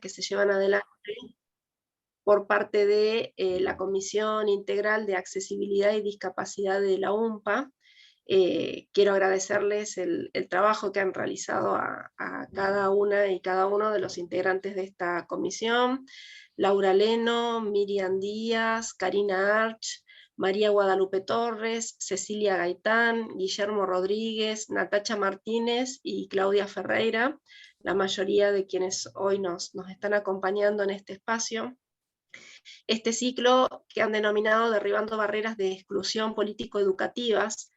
que se llevan adelante por parte de la Comisión Integral de Accesibilidad y Discapacidad de la UMPA. Quiero agradecerles el trabajo que han realizado a cada una y cada uno de los integrantes de esta comisión: Laura Leno, Miriam Díaz, Karina Arch, María Guadalupe Torres, Cecilia Gaitán, Guillermo Rodríguez, Natacha Martínez y Claudia Ferreira, la mayoría de quienes hoy nos están acompañando en este espacio. Este ciclo, que han denominado Derribando Barreras de Exclusión Político-Educativas,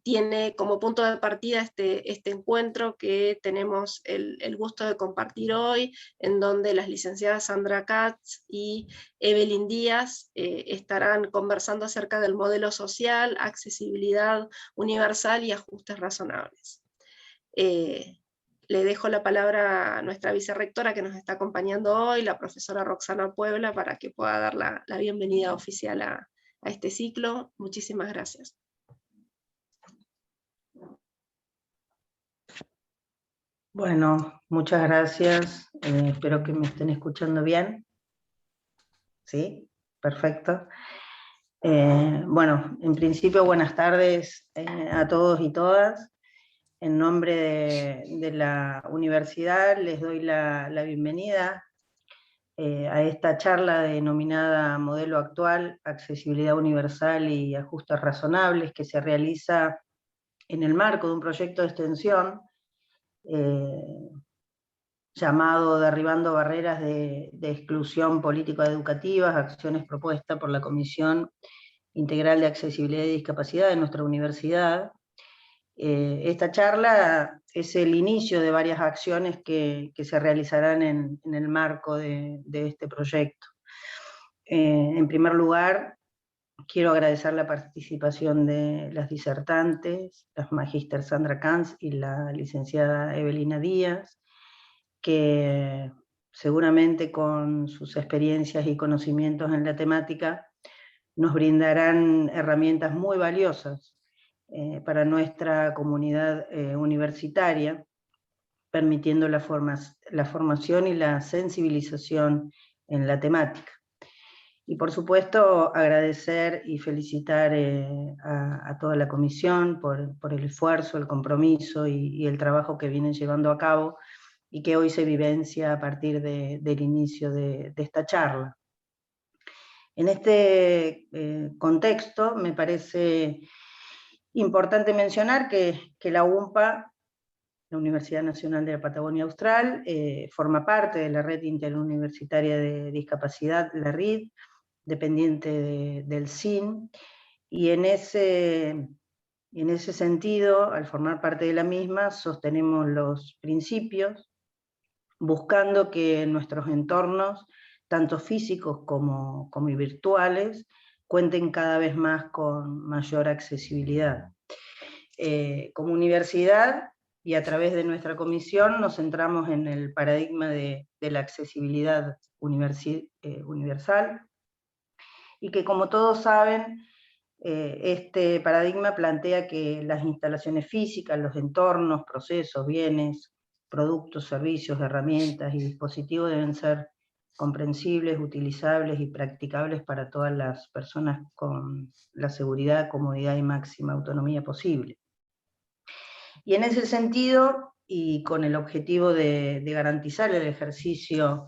tiene como punto de partida este encuentro que tenemos el gusto de compartir hoy, en donde las licenciadas Sandra Katz y Evelyn Díaz estarán conversando acerca del modelo social, accesibilidad universal y ajustes razonables. Le dejo la palabra a nuestra vicerrectora que nos está acompañando hoy, la profesora Roxana Puebla, para que pueda dar la bienvenida oficial a este ciclo. Muchísimas gracias. Bueno, muchas gracias. Espero que me estén escuchando bien. ¿Sí? Perfecto. Bueno, en principio, buenas tardes a todos y todas. En nombre de la universidad les doy la bienvenida a esta charla denominada Modelo Actual, Accesibilidad Universal y Ajustes Razonables, que se realiza en el marco de un proyecto de extensión llamado Derribando Barreras de Exclusión Político-Educativas, acciones propuestas por la Comisión Integral de Accesibilidad y Discapacidad de nuestra universidad. Esta charla es el inicio de varias acciones que se realizarán en el marco de este proyecto. En primer lugar, quiero agradecer la participación de las disertantes, las magíster Sandra Katz y la licenciada Evelina Díaz, que seguramente con sus experiencias y conocimientos en la temática nos brindarán herramientas muy valiosas para nuestra comunidad universitaria, permitiendo la formación y la sensibilización en la temática. Y por supuesto agradecer y felicitar a toda la comisión por el esfuerzo, el compromiso y el trabajo que vienen llevando a cabo y que hoy se vivencia a partir del inicio de esta charla. En este contexto me parece importante mencionar que la UMPA, la Universidad Nacional de la Patagonia Austral, forma parte de la Red Interuniversitaria de Discapacidad, la RID, dependiente del CIN, y en ese sentido, al formar parte de la misma, sostenemos los principios, buscando que nuestros entornos, tanto físicos como virtuales, cuenten cada vez más con mayor accesibilidad. Como universidad y a través de nuestra comisión nos centramos en el paradigma de la accesibilidad universal, y que, como todos saben, este paradigma plantea que las instalaciones físicas, los entornos, procesos, bienes, productos, servicios, herramientas y dispositivos deben ser comprensibles, utilizables y practicables para todas las personas con la seguridad, comodidad y máxima autonomía posible. Y en ese sentido, y con el objetivo de garantizar el ejercicio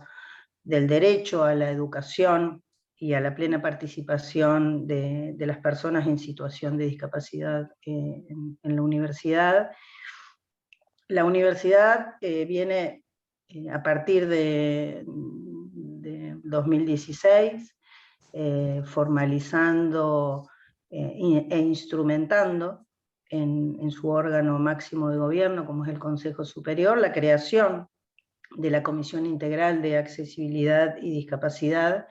del derecho a la educación y a la plena participación de las personas en situación de discapacidad en la universidad. La universidad viene a partir de 2016 formalizando e instrumentando en su órgano máximo de gobierno, como es el Consejo Superior, la creación de la Comisión Integral de Accesibilidad y Discapacidad,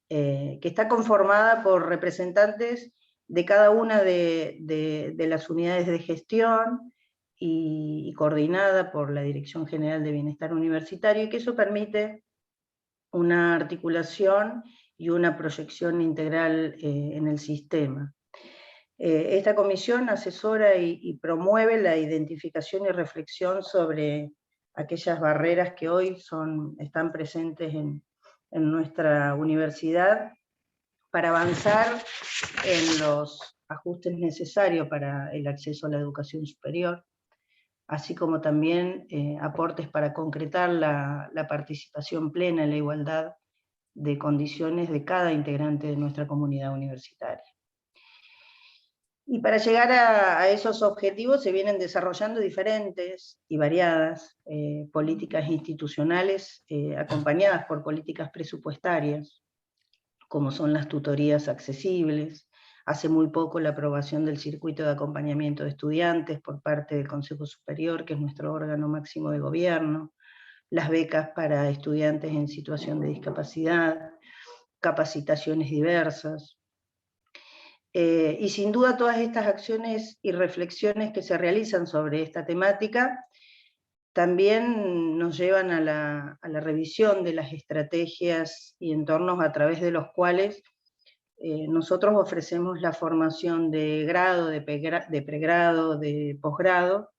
que está conformada por representantes de cada una de las unidades de gestión y coordinada por la Dirección General de Bienestar Universitario, y que eso permite una articulación y una proyección integral en el sistema. Esta comisión asesora y promueve la identificación y reflexión sobre aquellas barreras que hoy están presentes en nuestra universidad, para avanzar en los ajustes necesarios para el acceso a la educación superior, así como también aportes para concretar la participación plena en la igualdad de condiciones de cada integrante de nuestra comunidad universitaria. Y para llegar a esos objetivos se vienen desarrollando diferentes y variadas políticas institucionales acompañadas por políticas presupuestarias, como son las tutorías accesibles. Hace muy poco la aprobación del circuito de acompañamiento de estudiantes por parte del Consejo Superior, que es nuestro órgano máximo de gobierno, las becas para estudiantes en situación de discapacidad, capacitaciones diversas. Y sin duda todas estas acciones y reflexiones que se realizan sobre esta temática también nos llevan a la revisión de las estrategias y entornos a través de los cuales nosotros ofrecemos la formación de grado, de pregrado, de posgrado,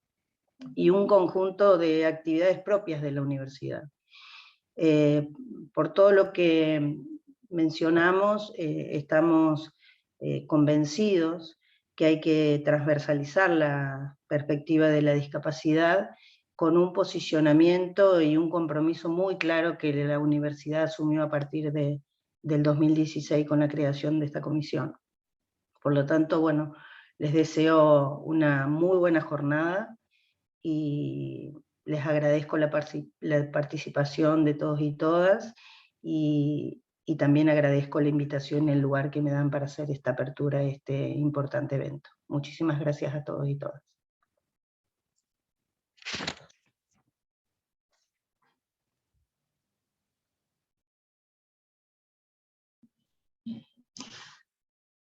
y un conjunto de actividades propias de la universidad. Por todo lo que mencionamos, estamos convencidos que hay que transversalizar la perspectiva de la discapacidad con un posicionamiento y un compromiso muy claro que la universidad asumió a partir del 2016 con la creación de esta comisión. Por lo tanto, bueno, les deseo una muy buena jornada y les agradezco la participación de todos y todas, y también agradezco la invitación y el lugar que me dan para hacer esta apertura de este importante evento. Muchísimas gracias a todos y todas.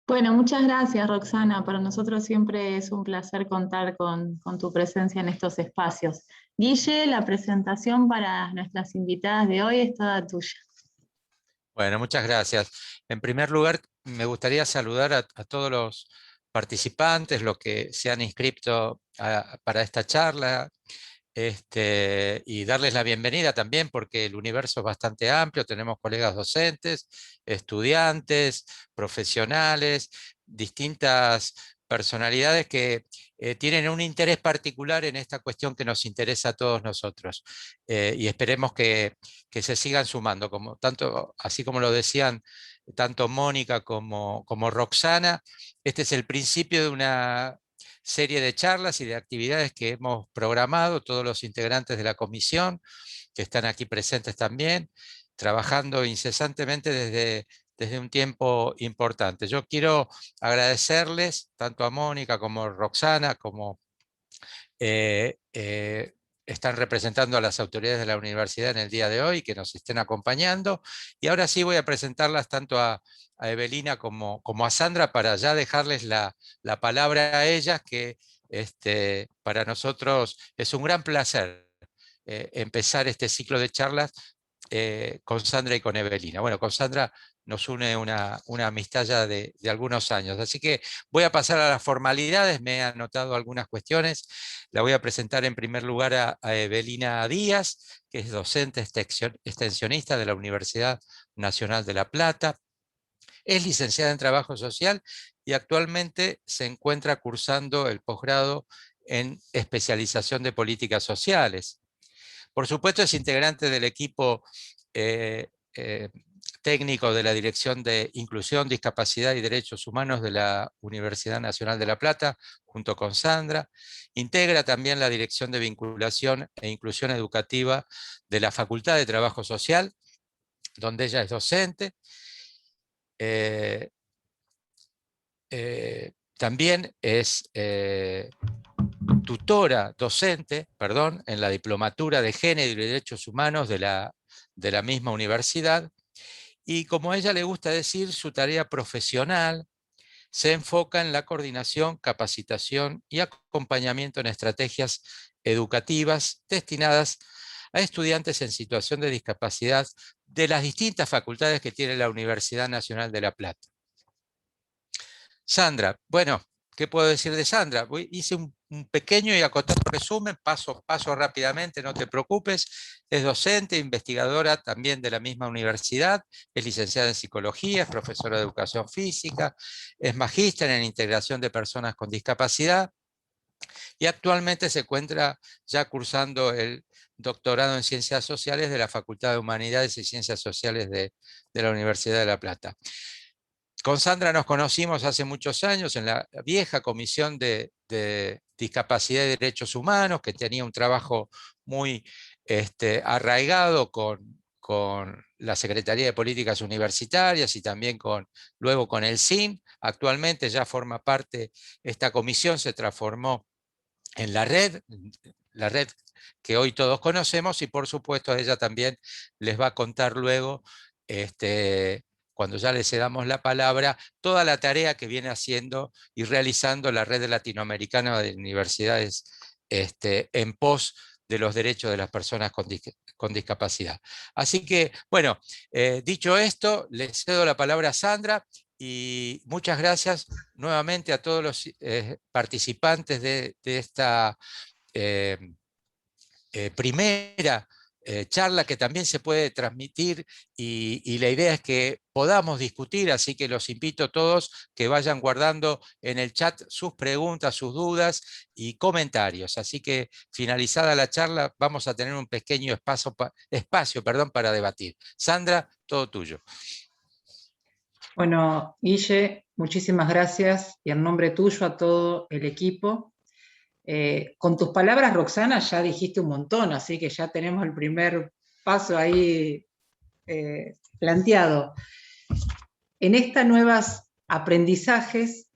Bueno, muchas gracias, Roxana. Para nosotros siempre es un placer contar con tu presencia en estos espacios. Guille, la presentación para nuestras invitadas de hoy es toda tuya. Bueno, muchas gracias. En primer lugar, me gustaría saludar a todos los participantes, los que se han inscrito para esta charla, y darles la bienvenida también porque el universo es bastante amplio, tenemos colegas docentes, estudiantes, profesionales, distintas personalidades que tienen un interés particular en esta cuestión que nos interesa a todos nosotros, y esperemos que se sigan sumando, así como lo decían tanto Mónica como Roxana. Este es el principio de una serie de charlas y de actividades que hemos programado todos los integrantes de la comisión, que están aquí presentes también, trabajando incesantemente desde un tiempo importante. Yo quiero agradecerles tanto a Mónica como a Roxana, como están representando a las autoridades de la universidad en el día de hoy, que nos estén acompañando. Y ahora sí voy a presentarlas tanto a Evelina como a Sandra, para ya dejarles la palabra a ellas, que para nosotros es un gran placer empezar este ciclo de charlas con Sandra y con Evelina. Bueno, con Sandra nos une una amistad ya de algunos años. Así que voy a pasar a las formalidades, me he anotado algunas cuestiones. La voy a presentar en primer lugar a Evelina Díaz, que es docente extensionista de la Universidad Nacional de La Plata. Es licenciada en Trabajo Social y actualmente se encuentra cursando el posgrado en especialización de políticas sociales. Por supuesto, es integrante del equipo técnico de la Dirección de Inclusión, Discapacidad y Derechos Humanos de la Universidad Nacional de La Plata, junto con Sandra. Integra también la Dirección de Vinculación e Inclusión Educativa de la Facultad de Trabajo Social, donde ella es docente. También es tutora docente, en la Diplomatura de Género y Derechos Humanos de la misma universidad, y como a ella le gusta decir, su tarea profesional se enfoca en la coordinación, capacitación y acompañamiento en estrategias educativas destinadas a estudiantes en situación de discapacidad de las distintas facultades que tiene la Universidad Nacional de La Plata. Sandra, bueno, ¿qué puedo decir de Sandra? Hice un un pequeño y acotado resumen, paso rápidamente, no te preocupes. Es docente, investigadora también de la misma universidad, es licenciada en psicología, es profesora de educación física, es magíster en integración de personas con discapacidad y actualmente se encuentra ya cursando el doctorado en Ciencias Sociales de la Facultad de Humanidades y Ciencias Sociales de la Universidad de La Plata. Con Sandra nos conocimos hace muchos años en la vieja Comisión de Discapacidad y Derechos Humanos, que tenía un trabajo muy arraigado con la Secretaría de Políticas Universitarias y también luego con el CIN. Actualmente ya forma parte, esta comisión se transformó en la red que hoy todos conocemos, y por supuesto ella también les va a contar luego, cuando ya le cedamos la palabra, toda la tarea que viene haciendo y realizando la red latinoamericana de universidades en pos de los derechos de las personas con discapacidad. Así que, bueno, dicho esto, le cedo la palabra a Sandra, y muchas gracias nuevamente a todos los participantes de esta primera charla, que también se puede transmitir, y la idea es que podamos discutir, así que los invito a todos que vayan guardando en el chat sus preguntas, sus dudas y comentarios. Así que finalizada la charla vamos a tener un pequeño espacio para debatir. Sandra, todo tuyo. Bueno, Guille, muchísimas gracias, y en nombre tuyo a todo el equipo. Con tus palabras, Roxana, ya dijiste un montón, así que ya tenemos el primer paso ahí planteado. En estas nuevas aprendizajes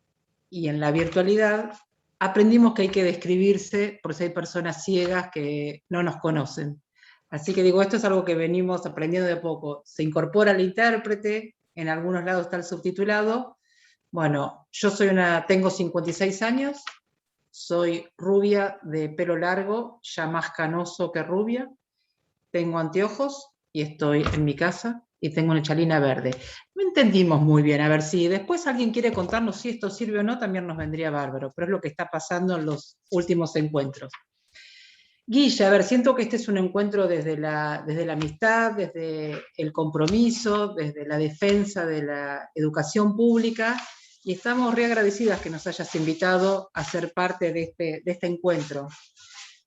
y en la virtualidad, aprendimos que hay que describirse por si hay personas ciegas que no nos conocen. Así que digo, esto es algo que venimos aprendiendo de poco. Se incorpora el intérprete, en algunos lados está el subtitulado. Bueno, yo tengo 56 años, soy rubia de pelo largo, ya más canoso que rubia, tengo anteojos y estoy en mi casa y tengo una chalina verde. No entendimos muy bien, a ver si después alguien quiere contarnos si esto sirve o no, también nos vendría bárbaro, pero es lo que está pasando en los últimos encuentros. Guille, a ver, siento que este es un encuentro desde la amistad, desde el compromiso, desde la defensa de la educación pública, y estamos re agradecidas que nos hayas invitado a ser parte de este encuentro.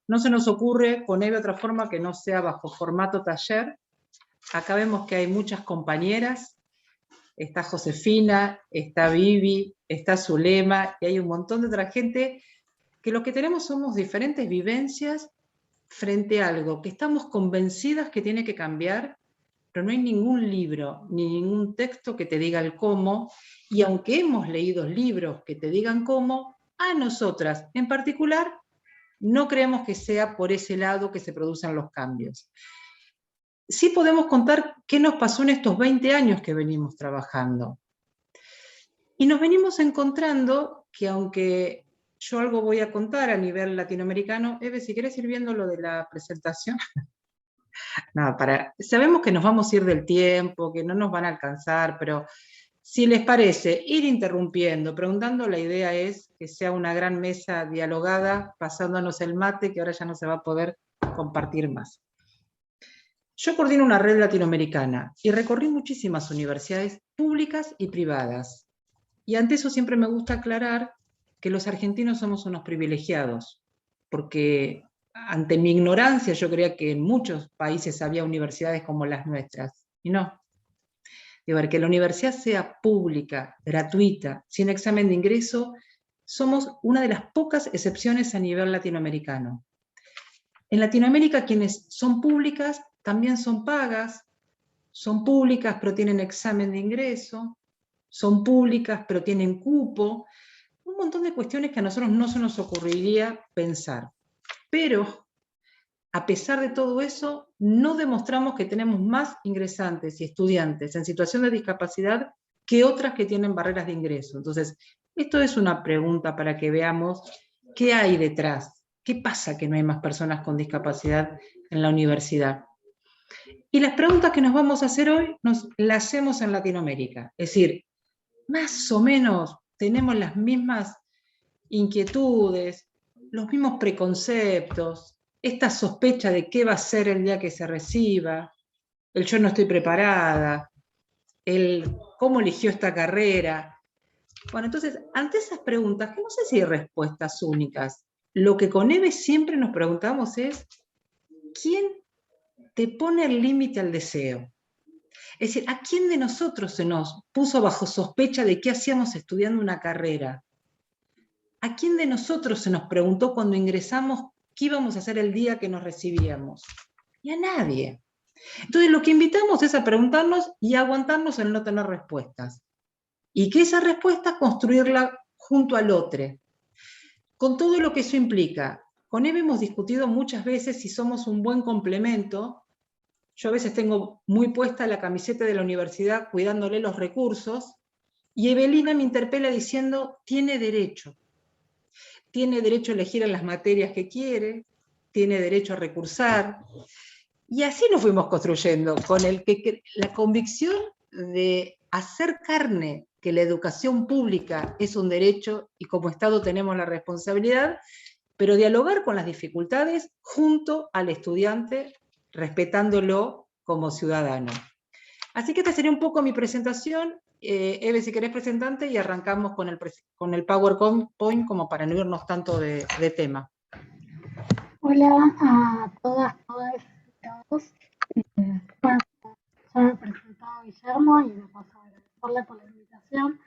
No se nos ocurre poner otra forma que no sea bajo formato taller. Acá vemos que hay muchas compañeras, está Josefina, está Vivi, está Zulema, y hay un montón de otra gente que lo que tenemos somos diferentes vivencias frente a algo que estamos convencidas que tiene que cambiar, pero no hay ningún libro ni ningún texto que te diga el cómo, y aunque hemos leído libros que te digan cómo, a nosotras en particular no creemos que sea por ese lado que se producen los cambios. Sí podemos contar qué nos pasó en estos 20 años que venimos trabajando. Y nos venimos encontrando que, aunque yo algo voy a contar a nivel latinoamericano, Eve, si querés ir viendo lo de la presentación. No, sabemos que nos vamos a ir del tiempo, que no nos van a alcanzar, pero si les parece, ir interrumpiendo, preguntando, la idea es que sea una gran mesa dialogada, pasándonos el mate, que ahora ya no se va a poder compartir más. Yo coordino una red latinoamericana y recorrí muchísimas universidades públicas y privadas. Y ante eso siempre me gusta aclarar que los argentinos somos unos privilegiados, porque ante mi ignorancia yo creía que en muchos países había universidades como las nuestras, y no. Digo, que la universidad sea pública, gratuita, sin examen de ingreso, somos una de las pocas excepciones a nivel latinoamericano. En Latinoamérica, quienes son públicas también son pagas, son públicas pero tienen examen de ingreso, son públicas pero tienen cupo, un montón de cuestiones que a nosotros no se nos ocurriría pensar. Pero, a pesar de todo eso, no demostramos que tenemos más ingresantes y estudiantes en situación de discapacidad que otras que tienen barreras de ingreso. Entonces, esto es una pregunta para que veamos qué hay detrás, qué pasa que no hay más personas con discapacidad en la universidad. Y las preguntas que nos vamos a hacer hoy, las hacemos en Latinoamérica. Es decir, más o menos tenemos las mismas inquietudes, los mismos preconceptos, esta sospecha de qué va a ser el día que se reciba, el yo no estoy preparada, el cómo eligió esta carrera. Bueno, entonces, ante esas preguntas, que no sé si hay respuestas únicas, lo que con Eve siempre nos preguntamos es, ¿quién te pone el límite al deseo? Es decir, ¿a quién de nosotros se nos puso bajo sospecha de qué hacíamos estudiando una carrera? ¿A quién de nosotros se nos preguntó cuando ingresamos qué íbamos a hacer el día que nos recibíamos? Y a nadie. Entonces lo que invitamos es a preguntarnos y a aguantarnos en no tener respuestas. Y que esa respuesta construirla junto al otro. Con todo lo que eso implica. Con Eve hemos discutido muchas veces si somos un buen complemento. Yo a veces tengo muy puesta la camiseta de la universidad cuidándole los recursos, y Evelina me interpela diciendo, tiene derecho a elegir en las materias que quiere, tiene derecho a recursar, y así nos fuimos construyendo, con la convicción de hacer carne que la educación pública es un derecho y como Estado tenemos la responsabilidad, pero dialogar con las dificultades junto al estudiante, respetándolo como ciudadano. Así que esta sería un poco mi presentación. Eve, si querés presentante, y arrancamos con el PowerPoint como para no irnos tanto de tema. Hola a todas y todos. Bueno, ya me he presentado Guillermo y de paso agradecerle por la invitación.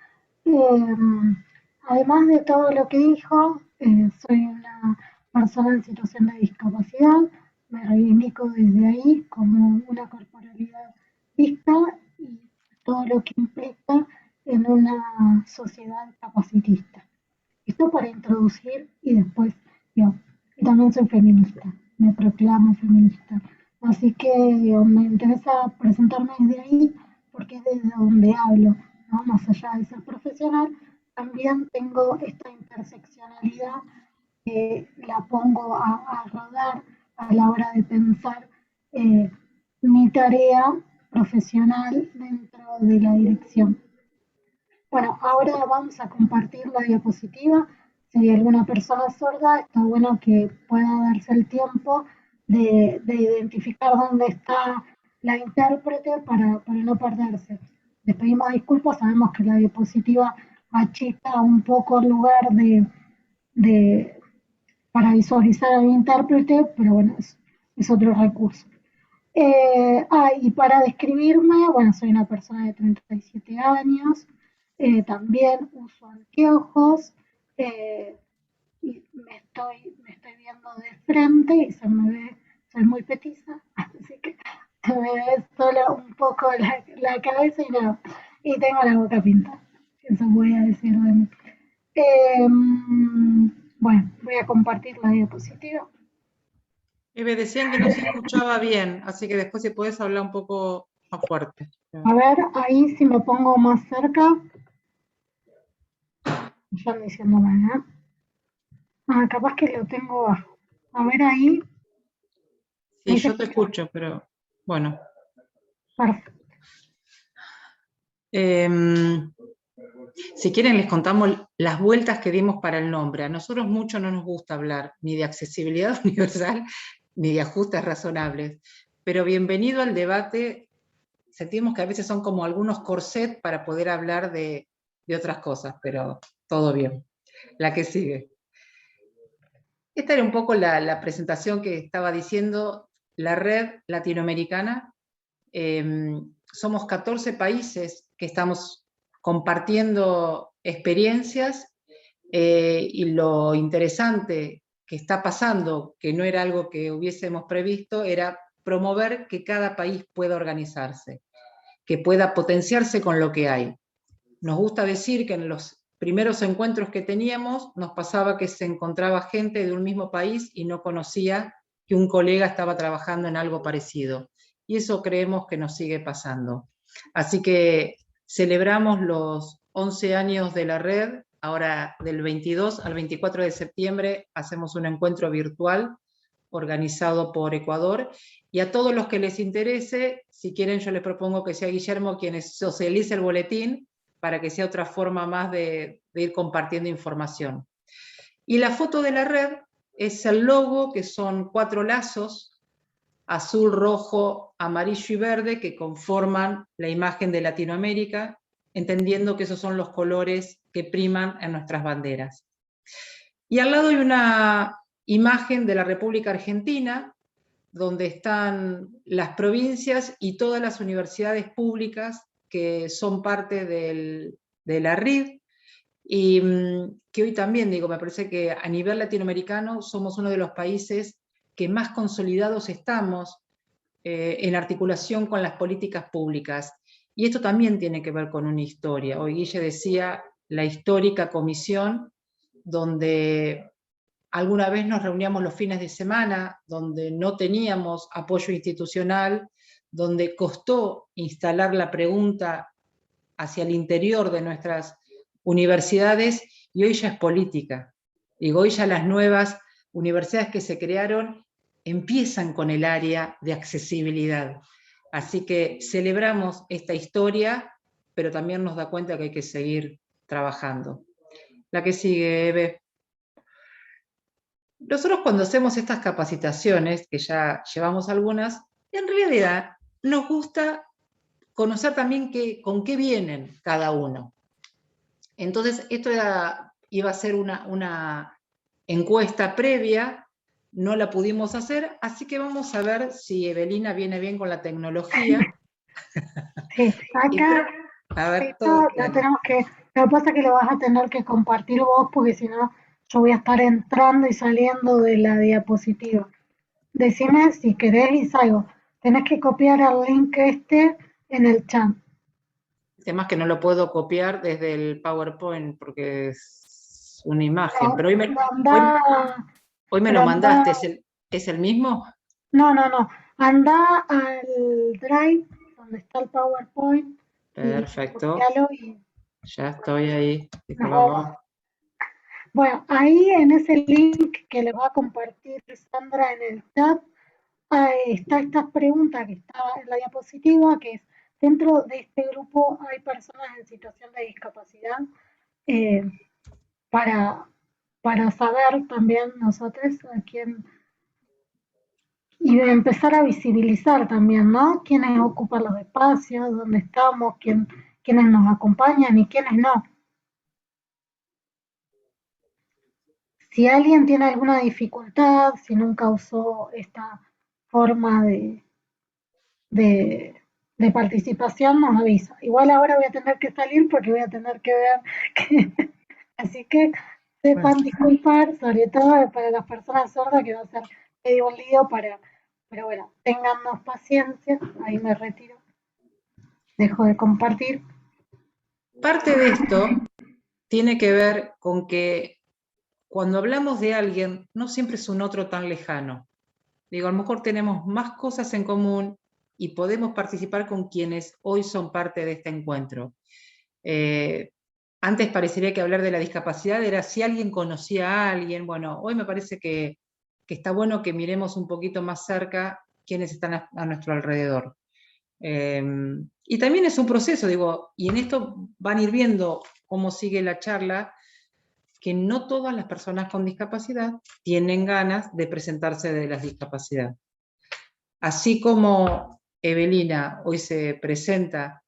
Además de todo lo que dijo, soy una persona en situación de discapacidad, me reivindico desde ahí como una corporalidad disca y todo lo que implica en una sociedad capacitista. Esto para introducir y después yo. Y también soy feminista, me proclamo feminista. Así que me interesa presentarme desde ahí porque es desde donde hablo, ¿no? Más allá de ser profesional, también tengo esta interseccionalidad que la pongo a rodar a la hora de pensar mi tarea profesional dentro de la dirección. Bueno, ahora vamos a compartir la diapositiva. Si hay alguna persona sorda, está bueno que pueda darse el tiempo de identificar dónde está la intérprete para no perderse. Les pedimos disculpas, sabemos que la diapositiva achica un poco el lugar para visualizar al intérprete, pero bueno, es otro recurso. Y para describirme, bueno, soy una persona de 37 años, también uso anteojos, y me estoy viendo de frente y se me ve, soy muy petiza, así que se me ve solo un poco la cabeza y nada, y tengo la boca pintada, eso voy a decir de mí. Bueno, voy a compartir la diapositiva. Eve, decían que no se escuchaba bien, así que después si puedes hablar un poco más fuerte. A ver, ahí si me pongo más cerca. Ya me diciendo mal, ¿eh? Capaz que lo tengo bajo. A ver ahí. Sí, yo te escucho, pero bueno. Perfecto. Si quieren les contamos las vueltas que dimos para el nombre. A nosotros mucho no nos gusta hablar ni de accesibilidad universal ni de ajustes razonables, pero bienvenido al debate. Sentimos que a veces son como algunos corsets para poder hablar de otras cosas, pero todo bien. La que sigue. Esta era un poco la presentación que estaba diciendo. La red latinoamericana, somos 14 países que estamos compartiendo experiencias, y lo interesante que está pasando, que no era algo que hubiésemos previsto, era promover que cada país pueda organizarse, que pueda potenciarse con lo que hay. Nos gusta decir que en los primeros encuentros que teníamos nos pasaba que se encontraba gente de un mismo país y no conocía que un colega estaba trabajando en algo parecido. Y eso creemos que nos sigue pasando. Así que celebramos los 11 años de la red. Ahora del 22 al 24 de septiembre hacemos un encuentro virtual organizado por Ecuador, y a todos los que les interese, si quieren yo les propongo que sea Guillermo quien socialice el boletín para que sea otra forma más de ir compartiendo información. Y la foto de la red es el logo, que son 4 lazos, azul, rojo, amarillo y verde, que conforman la imagen de Latinoamérica, entendiendo que esos son los colores que priman en nuestras banderas. Y al lado hay una imagen de la República Argentina, donde están las provincias y todas las universidades públicas que son parte de la RID, y que hoy también, digo, me parece que a nivel latinoamericano somos uno de los países que más consolidados estamos en articulación con las políticas públicas. Y esto también tiene que ver con una historia. Hoy Guille decía la histórica comisión, donde alguna vez nos reuníamos los fines de semana, donde no teníamos apoyo institucional, donde costó instalar la pregunta hacia el interior de nuestras universidades, y hoy ya es política. Digo, hoy ya las nuevas universidades que se crearon empiezan con el área de accesibilidad. Así que celebramos esta historia, pero también nos da cuenta que hay que seguir trabajando. La que sigue, Eve. Nosotros cuando hacemos estas capacitaciones, que ya llevamos algunas, en realidad nos gusta conocer también con qué vienen cada uno. Entonces, esto iba a ser una encuesta previa, no la pudimos hacer, así que vamos a ver si Evelina viene bien con la tecnología. Sí, acá a ver, esto lo tenemos que, lo que pasa es que lo vas a tener que compartir vos, porque si no, yo voy a estar entrando y saliendo de la diapositiva. Decime si querés y salgo. Tenés que copiar el link en el chat. El tema es que no lo puedo copiar desde el PowerPoint porque es una imagen, No, pero hoy me lo mandaste, ¿es el mismo? No. Anda al Drive, donde está el PowerPoint. Perfecto. Y Ya estoy ahí. bueno, ahí en ese link que le va a compartir Sandra en el chat, está esta pregunta que está en la diapositiva, que es, dentro de este grupo hay personas en situación de discapacidad, para saber también nosotros a quién, y de empezar a visibilizar también, ¿no? Quiénes ocupan los espacios, dónde estamos, quiénes nos acompañan y quiénes no. Si alguien tiene alguna dificultad, si nunca usó esta forma de participación, nos avisa. Igual ahora voy a tener que salir porque voy a tener que ver así que sepan disculpar, sobre todo para las personas sordas, que va a ser medio un lío pero bueno, téngannos paciencia. Ahí me retiro. Dejo de compartir. Parte de esto tiene que ver con que cuando hablamos de alguien, no siempre es un otro tan lejano. Digo, a lo mejor tenemos más cosas en común y podemos participar con quienes hoy son parte de este encuentro. Antes parecería que hablar de la discapacidad era si alguien conocía a alguien. Bueno, hoy me parece que está bueno que miremos un poquito más cerca quiénes están a nuestro alrededor. Y también es un proceso, digo, y en esto van a ir viendo cómo sigue la charla, que no todas las personas con discapacidad tienen ganas de presentarse de la discapacidad. Así como Evelina hoy se presenta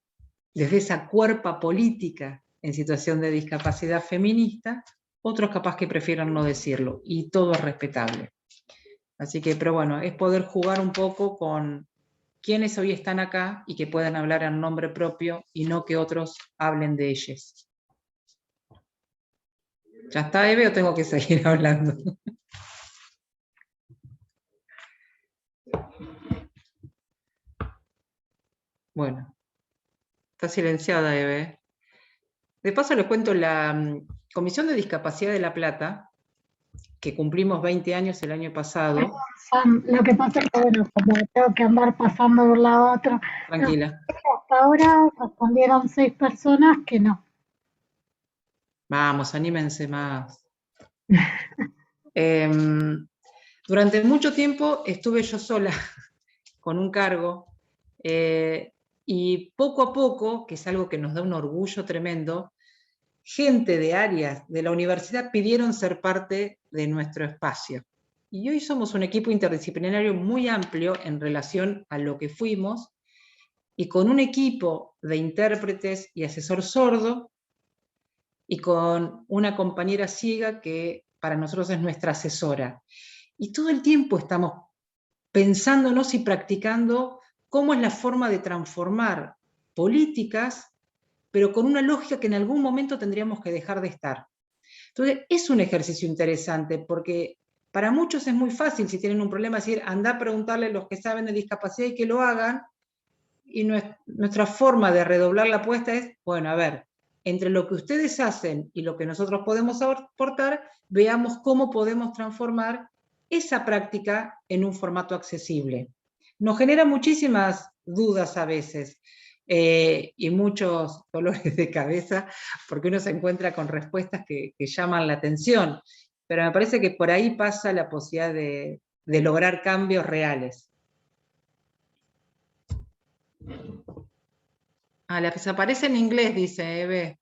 desde esa cuerpa política en situación de discapacidad feminista, otros capaz que prefieran no decirlo, y todo es respetable. Así que, pero bueno, es poder jugar un poco con quienes hoy están acá y que puedan hablar en nombre propio y no que otros hablen de ellas. ¿Ya está, Eve, o tengo que seguir hablando? Bueno, está silenciada, Eve. De paso les cuento, la Comisión de Discapacidad de La Plata, que cumplimos 20 años el año pasado. Lo que pasa es que, bueno, como tengo que andar pasando de un lado a otro. Tranquila. Hasta ahora respondieron 6 personas que no. Vamos, anímense más. Durante mucho tiempo estuve yo sola con un cargo, y poco a poco, que es algo que nos da un orgullo tremendo, gente de áreas de la universidad pidieron ser parte de nuestro espacio. y hoy somos un equipo interdisciplinario muy amplio en relación a lo que fuimos, y con un equipo de intérpretes y asesor sordo, y con una compañera ciega que para nosotros es nuestra asesora. Y todo el tiempo estamos pensándonos y practicando cómo es la forma de transformar políticas, pero con una lógica que en algún momento tendríamos que dejar de estar. Entonces, es un ejercicio interesante, porque para muchos es muy fácil, si tienen un problema, decir, anda a preguntarle a los que saben de discapacidad y que lo hagan, y nuestra forma de redoblar la apuesta es, bueno, a ver, entre lo que ustedes hacen y lo que nosotros podemos aportar, veamos cómo podemos transformar esa práctica en un formato accesible. Nos genera muchísimas dudas a veces, y muchos dolores de cabeza, porque uno se encuentra con respuestas que llaman la atención, pero me parece que por ahí pasa la posibilidad de lograr cambios reales. Les aparece en inglés, dice Eve.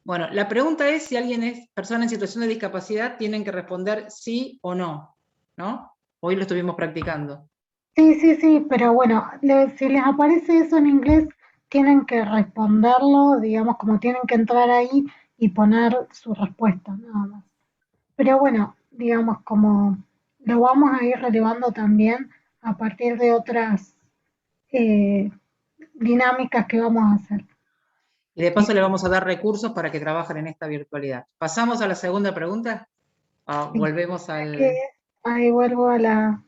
Bueno, la pregunta es si alguien es persona en situación de discapacidad, tienen que responder sí o no, ¿no? Hoy lo estuvimos practicando. Sí, pero bueno, si les aparece eso en inglés, tienen que responderlo, digamos, como tienen que entrar ahí y poner su respuesta, nada más. Pero bueno, digamos, como lo vamos a ir relevando también a partir de otras eh, dinámicas que vamos a hacer. Y de paso le vamos a dar recursos para que trabajen en esta virtualidad. ¿Pasamos a la segunda pregunta? Volvemos al... Ahí vuelvo a la...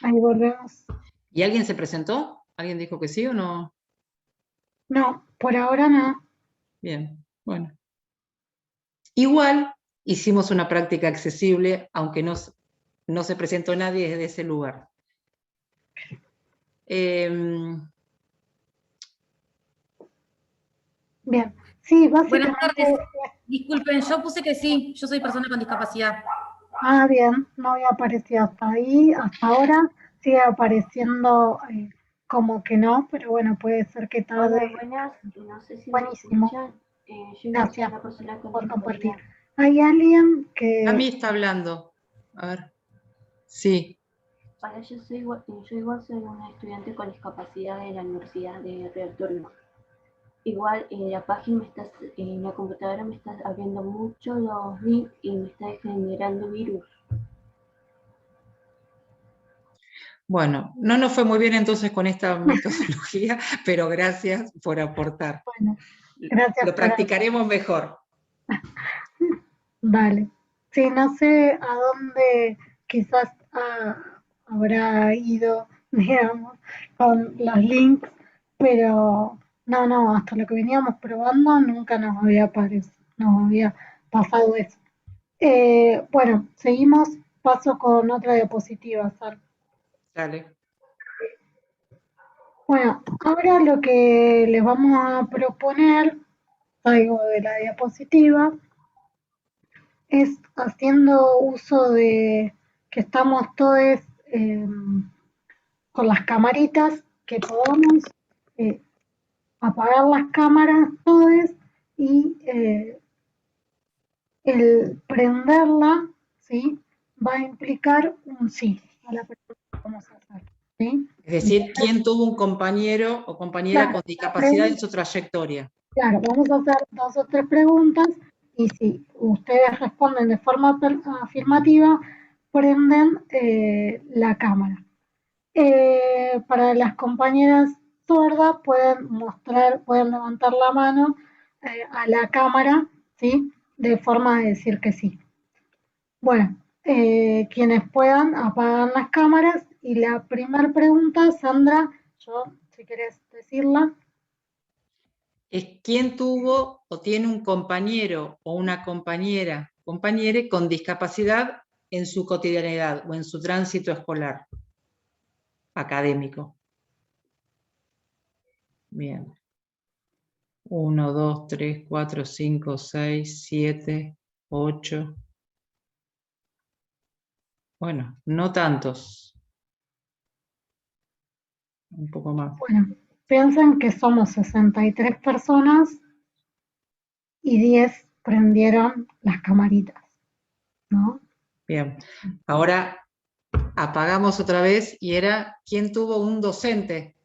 Ahí volvemos. ¿Y alguien se presentó? ¿Alguien dijo que sí o no? No, por ahora no. Bien, bueno. Igual hicimos una práctica accesible, aunque no se presentó nadie desde ese lugar. Bien, sí, básicamente... Buenas tardes. Disculpen, yo puse que sí, yo soy persona con discapacidad. Ah, bien, no había aparecido hasta ahí, hasta ahora sigue apareciendo como que no, pero bueno, puede ser que tarde. Hola, buenas, no sé si Buenísimo. me escuchan. Yo Gracias soy una persona con por compartir. discapacidad. ¿Hay alguien A mí que... está hablando. A ver. Sí. Hola, yo igual soy una estudiante con discapacidad de la Universidad de Río Turbio. Igual la página en la computadora me está abriendo mucho los links y me está generando virus. Bueno, no nos fue muy bien entonces con esta metodología, pero gracias por aportar. Bueno, gracias. Lo practicaremos mejor. Vale. Sí, no sé a dónde quizás habrá ido, digamos, con los links, pero no, hasta lo que veníamos probando nunca nos había pasado eso. Bueno, seguimos, paso con otra diapositiva, Sar. Dale. Bueno, ahora lo que les vamos a proponer, salgo de la diapositiva, es haciendo uso de que estamos todos con las camaritas, que podamos apagar las cámaras todos y el prenderla, ¿sí? Va a implicar un sí a la pregunta que vamos a hacer, ¿sí? Es decir, ¿quién tuvo un compañero o compañera con discapacidad en su trayectoria? Claro, vamos a hacer 2 o 3 preguntas y si ustedes responden de forma afirmativa, prenden la cámara. Para las compañeras sordas pueden levantar la mano a la cámara, ¿sí? De forma de decir que sí. Bueno, quienes puedan apagan las cámaras y la primera pregunta, Sandra, si querés decirla. Es quién tuvo o tiene un compañero o una compañere con discapacidad en su cotidianidad o en su tránsito escolar académico. Bien. 1, 2, 3, 4, 5, 6, 7, 8. Bueno, no tantos. Un poco más. Bueno, piensen que somos 63 personas y 10 prendieron las camaritas, ¿no? Bien, ahora apagamos otra vez y era ¿quién tuvo un docente?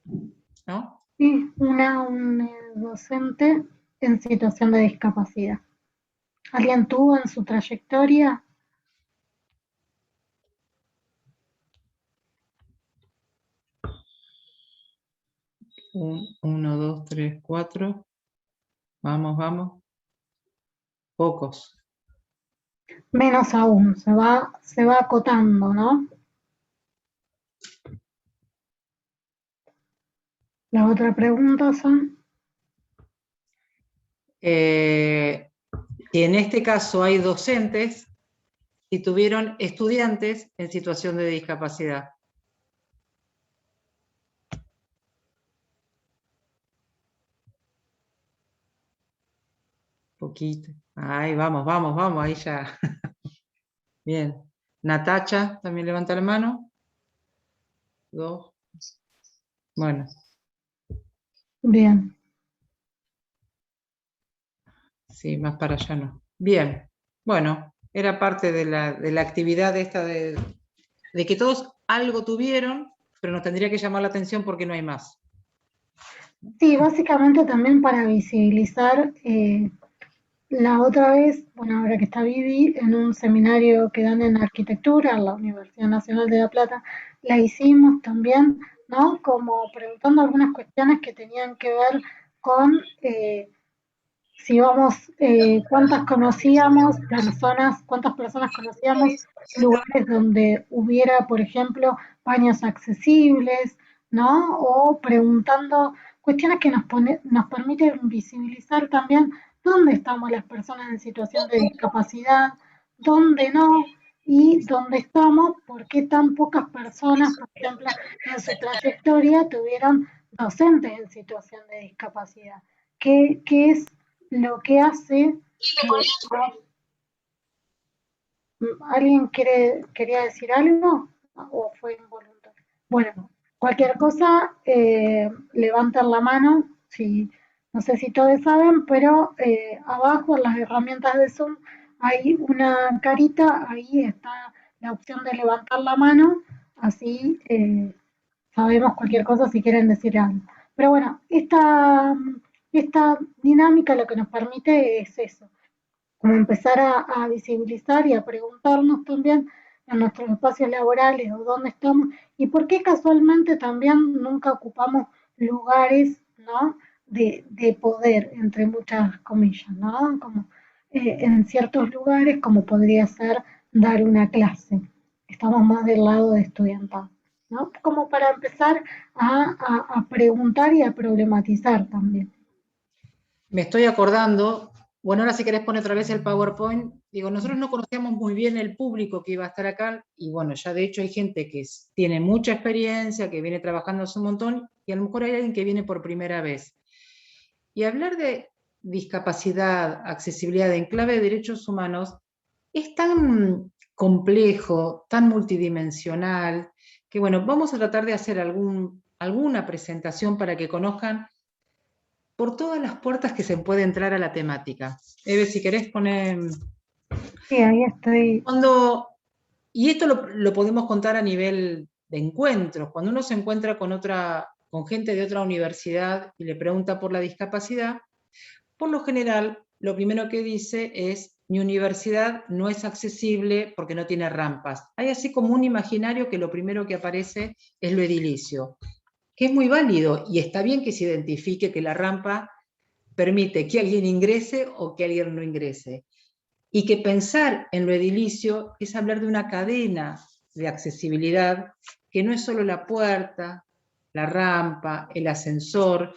¿No? Sí, un docente en situación de discapacidad. ¿Alguien tuvo en su trayectoria? Uno, dos, tres, cuatro. Vamos, vamos. Pocos. Menos aún, se va acotando, ¿no? La otra pregunta son, Si en este caso hay docentes, si tuvieron estudiantes en situación de discapacidad. Poquito. Ahí vamos, vamos, vamos, ahí ya. Bien. Natacha también levanta la mano. 2. Bueno. bien. Sí, más para allá no. Bien. Bueno, era parte de la actividad esta de que todos algo tuvieron, pero nos tendría que llamar la atención porque no hay más. Sí, básicamente también para visibilizar, la otra vez, bueno, ahora que está Vivi, en un seminario que dan en arquitectura en la Universidad Nacional de La Plata, la hicimos también, ¿no? Como preguntando algunas cuestiones que tenían que ver con si vamos, cuántas personas conocíamos lugares donde hubiera, por ejemplo, baños accesibles, ¿no? O preguntando cuestiones que nos permiten visibilizar también dónde estamos las personas en situación de discapacidad, dónde no, y dónde estamos, por qué tan pocas personas, por ejemplo, en su trayectoria tuvieron docentes en situación de discapacidad. ¿Qué es lo que hace que... ¿Alguien quería decir algo? ¿O fue involuntario? Bueno, cualquier cosa, levanten la mano. Si, no sé si todos saben, pero abajo en las herramientas de Zoom hay una carita, ahí está la opción de levantar la mano, así sabemos cualquier cosa si quieren decir algo. Pero bueno, esta dinámica lo que nos permite es eso, como empezar a visibilizar y a preguntarnos también en nuestros espacios laborales o dónde estamos y por qué casualmente también nunca ocupamos lugares, ¿no? de poder, entre muchas comillas, ¿no? Como en ciertos lugares, como podría ser dar una clase. Estamos más del lado de estudiantado, ¿no? Como para empezar a preguntar y a problematizar también. Me estoy acordando, bueno, ahora si querés poner otra vez el PowerPoint, digo, nosotros no conocíamos muy bien el público que iba a estar acá, y bueno, ya de hecho hay gente que tiene mucha experiencia, que viene trabajando hace un montón, y a lo mejor hay alguien que viene por primera vez. Y hablar de discapacidad, accesibilidad en clave de derechos humanos, es tan complejo, tan multidimensional, que bueno, vamos a tratar de hacer alguna presentación para que conozcan por todas las puertas que se puede entrar a la temática. Eve, si querés poner... Sí, ahí estoy. Y esto lo podemos contar a nivel de encuentros. Cuando uno se encuentra con gente de otra universidad y le pregunta por la discapacidad, por lo general, lo primero que dice es: mi universidad no es accesible porque no tiene rampas. Hay así como un imaginario que lo primero que aparece es lo edilicio, que es muy válido y está bien que se identifique que la rampa permite que alguien ingrese o que alguien no ingrese. Y que pensar en lo edilicio es hablar de una cadena de accesibilidad que no es solo la puerta, la rampa, el ascensor,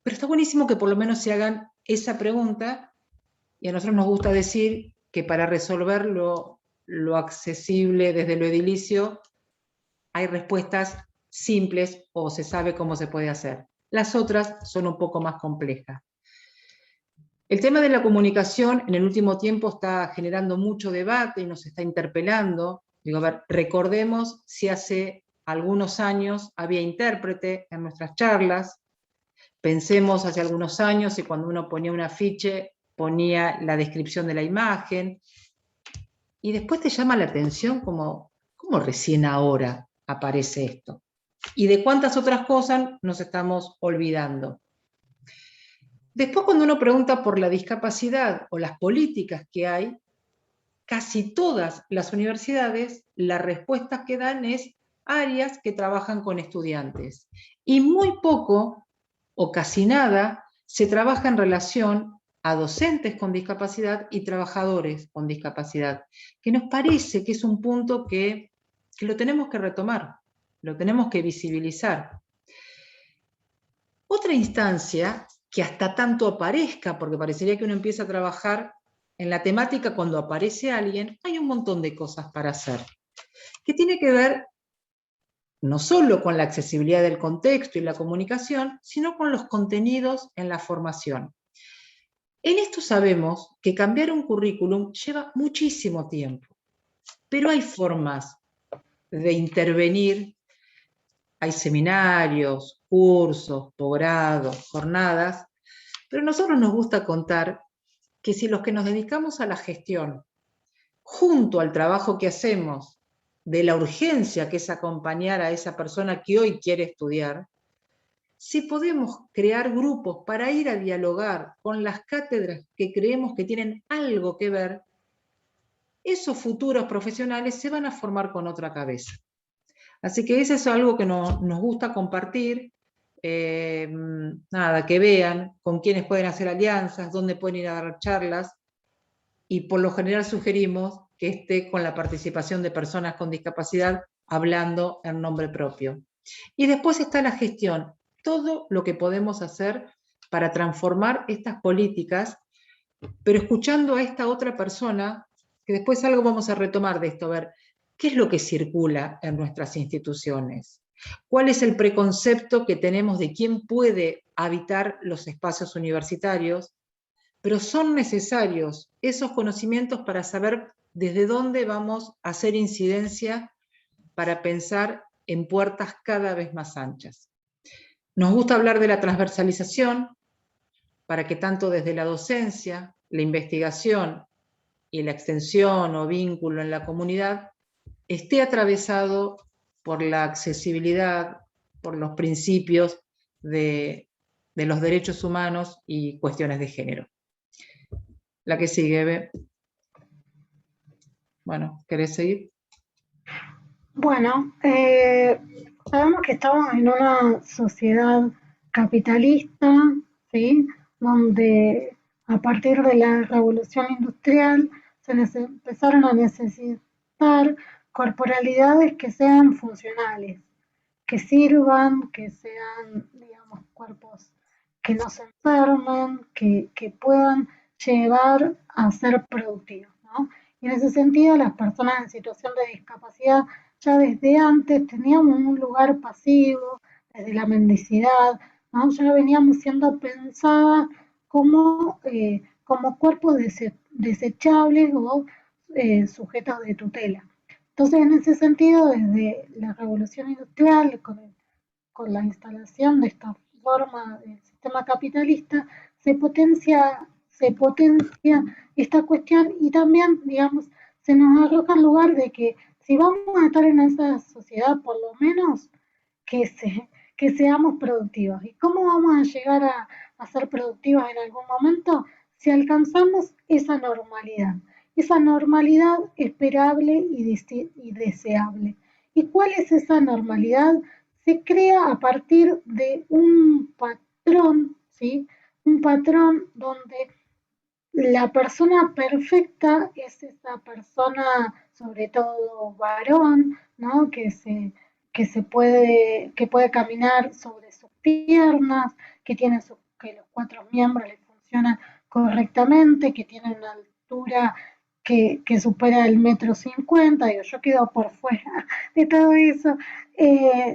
pero está buenísimo que por lo menos se hagan esa pregunta, y a nosotros nos gusta decir que para resolver lo accesible desde lo edilicio hay respuestas simples o se sabe cómo se puede hacer. Las otras son un poco más complejas. El tema de la comunicación en el último tiempo está generando mucho debate y nos está interpelando. Digo, a ver, recordemos si hace algunos años había intérprete en nuestras charlas. Pensemos hace algunos años y cuando uno ponía un afiche ponía la descripción de la imagen, y después te llama la atención como, ¿cómo recién ahora aparece esto? Y de cuántas otras cosas nos estamos olvidando. Después, cuando uno pregunta por la discapacidad o las políticas que hay, casi todas las universidades, las respuestas que dan es áreas que trabajan con estudiantes. Y muy poco, o casi nada, se trabaja en relación a docentes con discapacidad y trabajadores con discapacidad, que nos parece que es un punto que lo tenemos que retomar, lo tenemos que visibilizar. Otra instancia que hasta tanto aparezca, porque parecería que uno empieza a trabajar en la temática cuando aparece alguien, hay un montón de cosas para hacer, que tiene que ver no solo con la accesibilidad del contexto y la comunicación, sino con los contenidos en la formación. En esto sabemos que cambiar un currículum lleva muchísimo tiempo, pero hay formas de intervenir, hay seminarios, cursos, posgrados, jornadas, pero a nosotros nos gusta contar que si los que nos dedicamos a la gestión, junto al trabajo que hacemos, de la urgencia que es acompañar a esa persona que hoy quiere estudiar, si podemos crear grupos para ir a dialogar con las cátedras que creemos que tienen algo que ver, esos futuros profesionales se van a formar con otra cabeza. Así que eso es algo que nos gusta compartir, nada, que vean con quiénes pueden hacer alianzas, dónde pueden ir a dar charlas, y por lo general sugerimos que esté con la participación de personas con discapacidad hablando en nombre propio. Y después está la gestión, todo lo que podemos hacer para transformar estas políticas, pero escuchando a esta otra persona, que después algo vamos a retomar de esto, a ver, ¿qué es lo que circula en nuestras instituciones? ¿Cuál es el preconcepto que tenemos de quién puede habitar los espacios universitarios? Pero son necesarios esos conocimientos para saber desde dónde vamos a hacer incidencia para pensar en puertas cada vez más anchas. Nos gusta hablar de la transversalización para que tanto desde la docencia, la investigación y la extensión o vínculo en la comunidad esté atravesado por la accesibilidad, por los principios de los derechos humanos y cuestiones de género. La que sigue, Eve. Bueno, ¿querés seguir? Bueno, sabemos que estamos en una sociedad capitalista, ¿sí? Donde a partir de la revolución industrial se empezaron a necesitar corporalidades que sean funcionales, que sirvan, que sean, digamos, cuerpos que no se enfermen, que puedan llevar a ser productivos, ¿no? Y en ese sentido, las personas en situación de discapacidad ya desde antes teníamos un lugar pasivo, desde la mendicidad, ¿no? Ya veníamos siendo pensadas como, como cuerpos desechables o sujetos de tutela. Entonces, en ese sentido, desde la revolución industrial, con la instalación de esta forma del sistema capitalista, se potencia esta cuestión y también, digamos, se nos arroja el lugar de que si vamos a estar en esa sociedad, por lo menos que seamos productivos. ¿Y cómo vamos a llegar a ser productivos en algún momento? Si alcanzamos esa normalidad esperable y deseable. ¿Y cuál es esa normalidad? Se crea a partir de un patrón, ¿sí? Un patrón donde la persona perfecta es esa persona, sobre todo varón, ¿no? Que puede caminar sobre sus piernas, que los 4 miembros le funcionan correctamente, que tiene una altura que supera el 1,50 m, yo quedo por fuera de todo eso,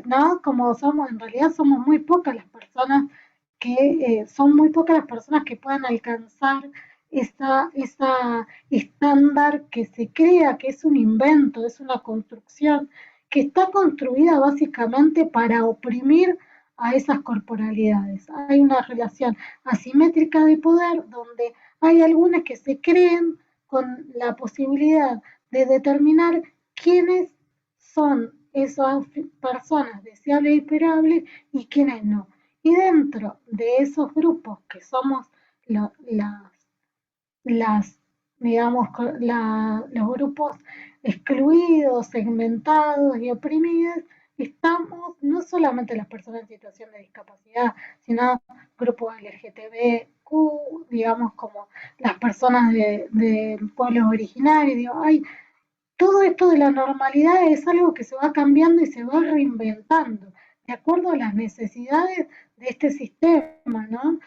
¿no? Como en realidad somos muy pocas las personas son muy pocas las personas que puedan alcanzar esa estándar que se crea, que es un invento, es una construcción, que está construida básicamente para oprimir a esas corporalidades. Hay una relación asimétrica de poder donde hay algunas que se creen con la posibilidad de determinar quiénes son esas personas deseables y esperables y quiénes no. Y dentro de esos grupos que somos digamos, los grupos excluidos, segmentados y oprimidos, estamos no solamente las personas en situación de discapacidad, sino grupos LGTBQ, digamos, como las personas de pueblos originarios, digo, todo esto de la normalidad es algo que se va cambiando y se va reinventando, de acuerdo a las necesidades de este sistema, ¿no?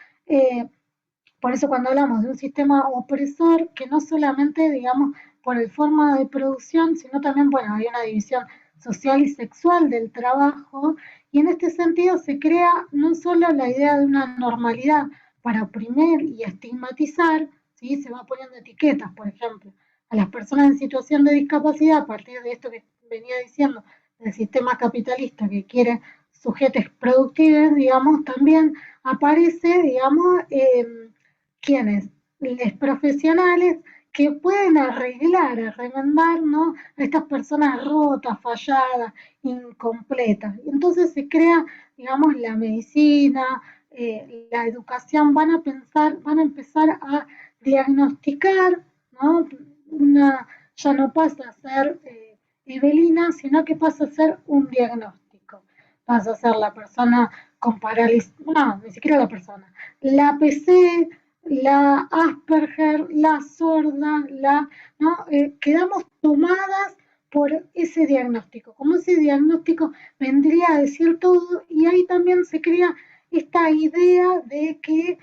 Por eso cuando hablamos de un sistema opresor, que no solamente, digamos, por el forma de producción, sino también, bueno, hay una división social y sexual del trabajo, y en este sentido se crea no solo la idea de una normalidad para oprimir y estigmatizar, ¿sí? Se va poniendo etiquetas, por ejemplo, a las personas en situación de discapacidad, a partir de esto que venía diciendo, del sistema capitalista que quiere sujetos productivos, digamos, también aparece, digamos, quienes, los profesionales que pueden arreglar, remendar, ¿no? A estas personas rotas, falladas, incompletas. Y entonces se crea, digamos, la medicina, la educación, van a empezar a diagnosticar, ¿no? Ya no pasa a ser Evelina, sino que pasa a ser un diagnóstico. Pasa a ser la persona con parálisis, no, ni siquiera la persona, la PC, la Asperger, la sorda, ¿no? Quedamos tomadas por ese diagnóstico. Como ese diagnóstico vendría a decir todo, y ahí también se crea esta idea de que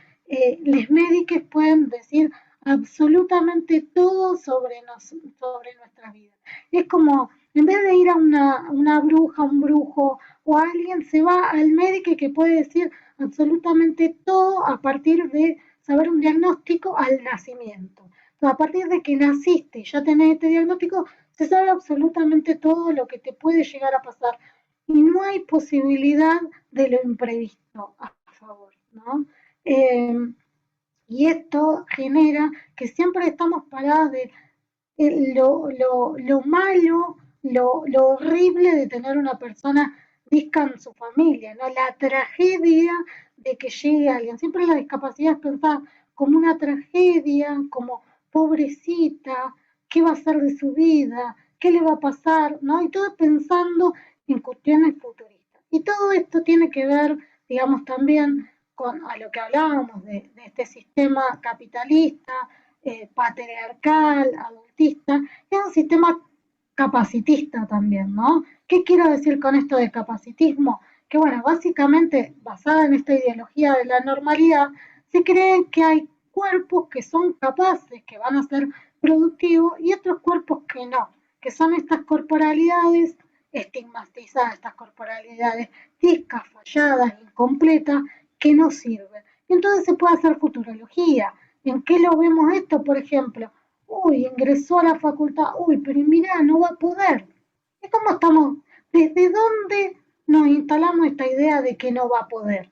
los médicos pueden decir absolutamente todo sobre nuestras vidas. Es como, en vez de ir a una bruja, un brujo o a alguien, se va al médico que puede decir absolutamente todo a partir de saber un diagnóstico al nacimiento. Entonces, a partir de que naciste y ya tenés este diagnóstico, se sabe absolutamente todo lo que te puede llegar a pasar. Y no hay posibilidad de lo imprevisto a favor, ¿no? Y esto genera que siempre estamos paradas de lo malo, lo horrible de tener una persona disca en su familia, ¿no? La tragedia de que llegue alguien. Siempre la discapacidad es pensada como una tragedia, como pobrecita, qué va a hacer de su vida, qué le va a pasar, ¿no? Y todo pensando en cuestiones futuristas. Y todo esto tiene que ver, digamos, también con a lo que hablábamos de este sistema capitalista, patriarcal, adultista, es un sistema capacitista también, ¿no? ¿Qué quiero decir con esto de capacitismo? Que bueno, básicamente basada en esta ideología de la normalidad, se cree que hay cuerpos que son capaces, que van a ser productivos, y otros cuerpos que no, que son estas corporalidades estigmatizadas, estas corporalidades discas, falladas, incompletas, que no sirven. Y entonces se puede hacer futurología. ¿En qué lo vemos esto? Por ejemplo, uy, ingresó a la facultad, uy, pero mira, no va a poder. ¿Y cómo estamos? ¿Desde dónde nos instalamos esta idea de que no va a poder?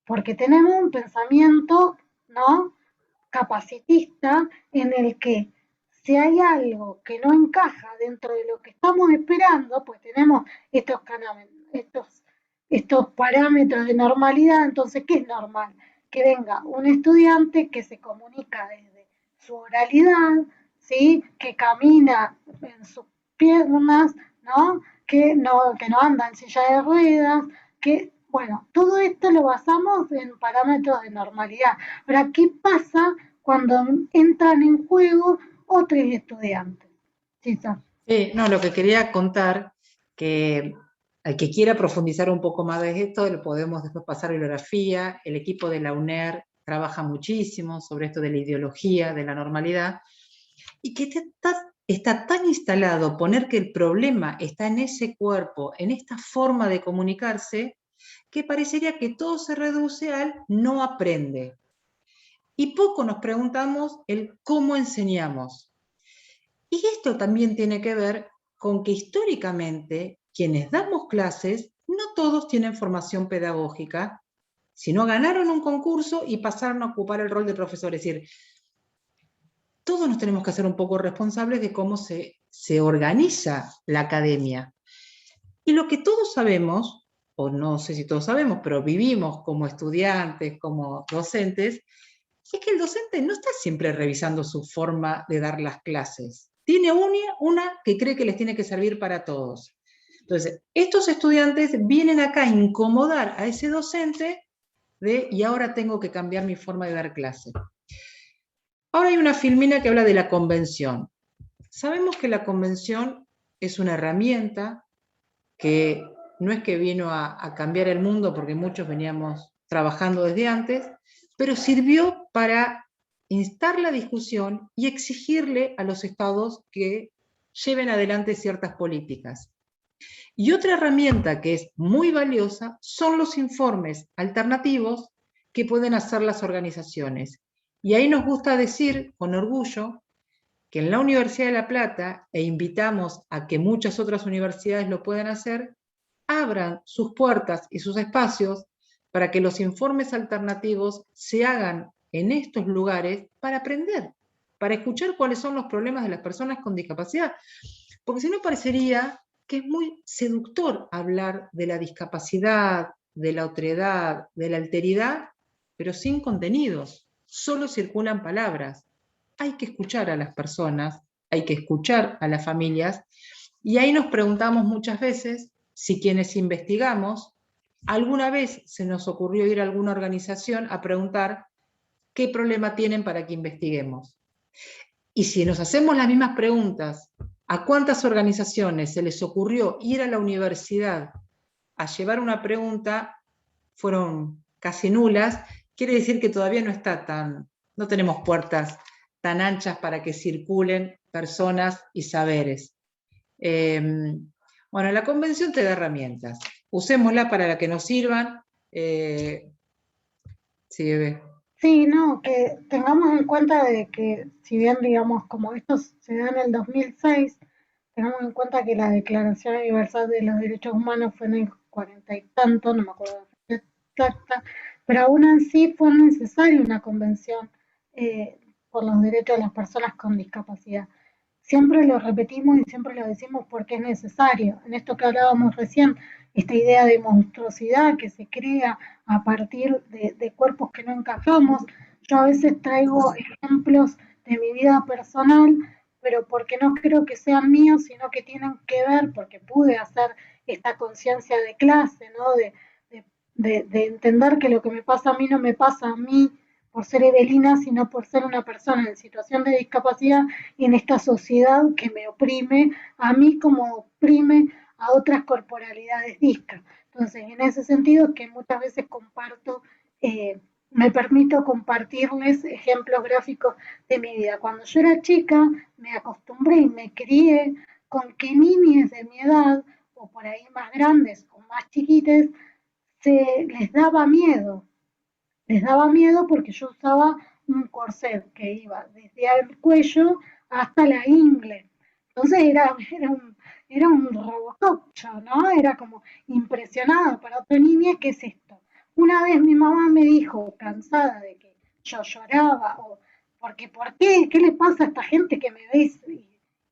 Porque tenemos un pensamiento, ¿no?, capacitista, en el que si hay algo que no encaja dentro de lo que estamos esperando, pues tenemos estos parámetros de normalidad. Entonces, ¿qué es normal? Que venga un estudiante que se comunica desde su oralidad, ¿sí?, que camina en sus piernas, ¿no?, que no anda en silla de ruedas, que, bueno, todo esto lo basamos en parámetros de normalidad. Ahora, ¿qué pasa cuando entran en juego otros estudiantes? Sí, no, lo que quería contar, que al que quiera profundizar un poco más de esto, lo podemos después pasar a bibliografía. El equipo de la UNER trabaja muchísimo sobre esto de la ideología, de la normalidad, y que está tan instalado poner que el problema está en ese cuerpo, en esta forma de comunicarse, que parecería que todo se reduce al no aprende. Y poco nos preguntamos el cómo enseñamos. Y esto también tiene que ver con que históricamente quienes damos clases, no todos tienen formación pedagógica, sino ganaron un concurso y pasaron a ocupar el rol de profesor. Es decir, todos nos tenemos que hacer un poco responsables de cómo se organiza la academia. Y lo que todos sabemos, o no sé si todos sabemos, pero vivimos como estudiantes, como docentes, es que el docente no está siempre revisando su forma de dar las clases. Tiene una que cree que les tiene que servir para todos. Entonces, estos estudiantes vienen acá a incomodar a ese docente y ahora tengo que cambiar mi forma de dar clase. Ahora hay una filmina que habla de la convención. Sabemos que la convención es una herramienta que no es que vino a cambiar el mundo, porque muchos veníamos trabajando desde antes, pero sirvió para instar la discusión y exigirle a los estados que lleven adelante ciertas políticas. Y otra herramienta que es muy valiosa son los informes alternativos que pueden hacer las organizaciones. Y ahí nos gusta decir, con orgullo, que en la Universidad de La Plata, e invitamos a que muchas otras universidades lo puedan hacer, abran sus puertas y sus espacios para que los informes alternativos se hagan en estos lugares para aprender, para escuchar cuáles son los problemas de las personas con discapacidad. Porque si no parecería que es muy seductor hablar de la discapacidad, de la otredad, de la alteridad, pero sin contenidos, solo circulan palabras. Hay que escuchar a las personas, hay que escuchar a las familias, y ahí nos preguntamos muchas veces si quienes investigamos, alguna vez se nos ocurrió ir a alguna organización a preguntar qué problema tienen para que investiguemos. Y si nos hacemos las mismas preguntas, ¿a cuántas organizaciones se les ocurrió ir a la universidad a llevar una pregunta? Fueron casi nulas. Quiere decir que todavía no tenemos puertas tan anchas para que circulen personas y saberes. Bueno, la convención te da herramientas. Usémosla para la que nos sirvan. Sí, bebé. Sí, no, que tengamos en cuenta de que si bien, digamos, como esto se da en el 2006, tengamos en cuenta que la Declaración Universal de los Derechos Humanos fue en el 40 y tanto, no me acuerdo la fecha exacta, pero aún así fue necesaria una convención por los derechos de las personas con discapacidad. Siempre lo repetimos y siempre lo decimos porque es necesario. En esto que hablábamos recién, esta idea de monstruosidad que se crea a partir de cuerpos que no encajamos. Yo a veces traigo ejemplos de mi vida personal, pero porque no creo que sean míos, sino que tienen que ver, porque pude hacer esta conciencia de clase, ¿no? De entender que lo que me pasa a mí no me pasa a mí por ser Evelina, sino por ser una persona en situación de discapacidad y en esta sociedad que me oprime a mí como oprime a otras corporalidades disca. Entonces, en ese sentido es que muchas veces comparto, me permito compartirles ejemplos gráficos de mi vida. Cuando yo era chica, me acostumbré y me crié con que niñas de mi edad, o por ahí más grandes o más chiquites, les daba miedo. Les daba miedo porque yo usaba un corset que iba desde el cuello hasta la ingle. Entonces era un Robocop, ¿no? Era como impresionado para otra niña, ¿qué es esto? Una vez mi mamá me dijo, cansada de que yo lloraba, porque ¿por qué? ¿Qué le pasa a esta gente que me ve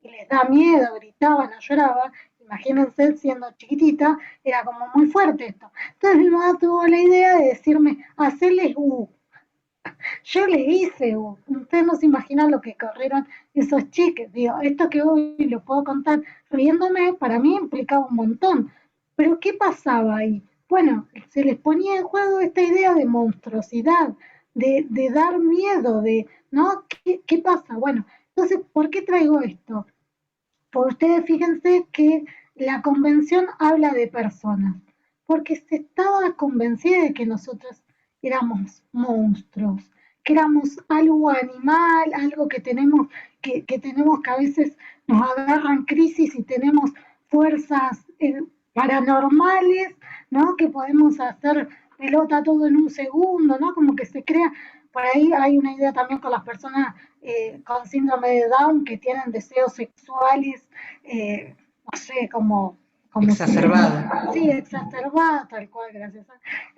y les da miedo? Gritaban o lloraba. Imagínense, siendo chiquitita, era como muy fuerte esto. Entonces mi mamá tuvo la idea de decirme, hacerles Yo les hice ustedes no se imaginan lo que corrieron esos chiques. Digo, esto que hoy lo puedo contar riéndome, para mí implicaba un montón. Pero ¿qué pasaba ahí? Bueno, se les ponía en juego esta idea de monstruosidad, de dar miedo, ¿no? ¿Qué pasa? Bueno, entonces, ¿por qué traigo esto? Porque ustedes fíjense que la convención habla de personas, porque se estaba convencida de que nosotros éramos monstruos, que éramos algo animal, algo que tenemos que a veces nos agarran crisis y tenemos fuerzas paranormales, ¿no? Que podemos hacer pelota todo en un segundo, ¿no? Como que se crea, por ahí hay una idea también con las personas con síndrome de Down que tienen deseos sexuales, no sé, como como exacerbada. sí, exacerbada, tal cual, gracias.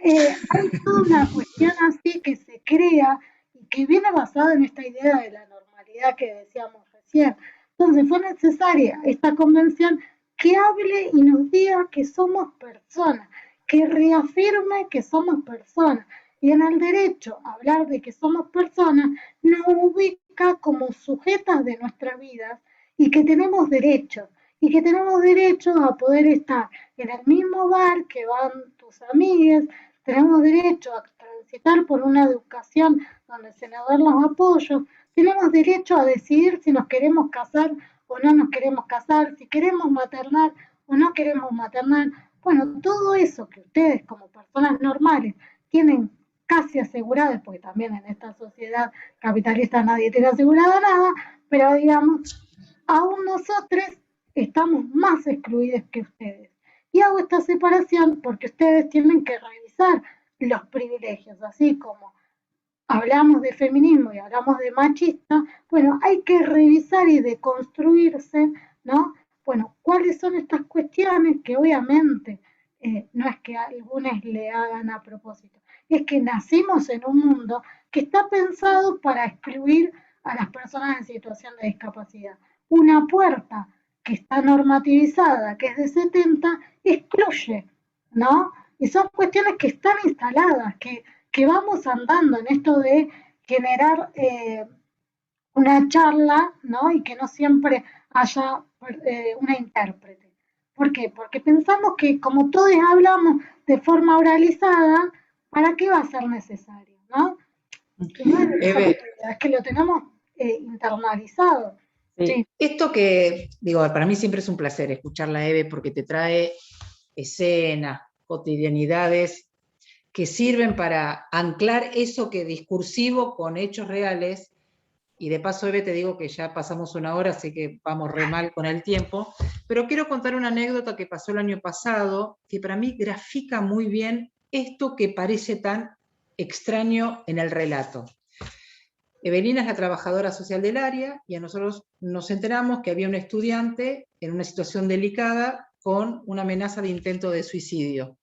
Hay toda una cuestión así que se crea y que viene basada en esta idea de la normalidad que decíamos recién. Entonces fue necesaria esta convención que hable y nos diga que somos personas, que reafirme que somos personas. Y en el derecho, hablar de que somos personas nos ubica como sujetas de nuestras vidas y que tenemos derechos. Y que tenemos derecho a poder estar en el mismo bar que van tus amigas, tenemos derecho a transitar por una educación donde se nos den los apoyos, tenemos derecho a decidir si nos queremos casar o no nos queremos casar, si queremos maternar o no queremos maternar. Bueno, todo eso que ustedes como personas normales tienen casi aseguradas, porque también en esta sociedad capitalista nadie tiene asegurado nada, pero digamos, aún nosotros estamos más excluidos que ustedes. Y hago esta separación porque ustedes tienen que revisar los privilegios, así como hablamos de feminismo y hablamos de machista, bueno, hay que revisar y deconstruirse, ¿no? Bueno, ¿cuáles son estas cuestiones que obviamente no es que algunos le hagan a propósito? Es que nacimos en un mundo que está pensado para excluir a las personas en situación de discapacidad. Una puerta que está normativizada, que es de 70, excluye, ¿no? Y son cuestiones que están instaladas, que vamos andando en esto de generar una charla, ¿no? Y que no siempre haya una intérprete. ¿Por qué? Porque pensamos que como todos hablamos de forma oralizada, ¿para qué va a ser necesario? ¿No? Es que lo tenemos internalizado. Sí. Esto que, digo, para mí siempre es un placer escucharla a Eve porque te trae escenas, cotidianidades que sirven para anclar eso que discursivo con hechos reales. Y de paso, Eve, te digo que ya pasamos una hora, así que vamos re mal con el tiempo, pero quiero contar una anécdota que pasó el año pasado, que para mí grafica muy bien esto que parece tan extraño en el relato. Evelina es la trabajadora social del área y a nosotros nos enteramos que había un estudiante en una situación delicada con una amenaza de intento de suicidio.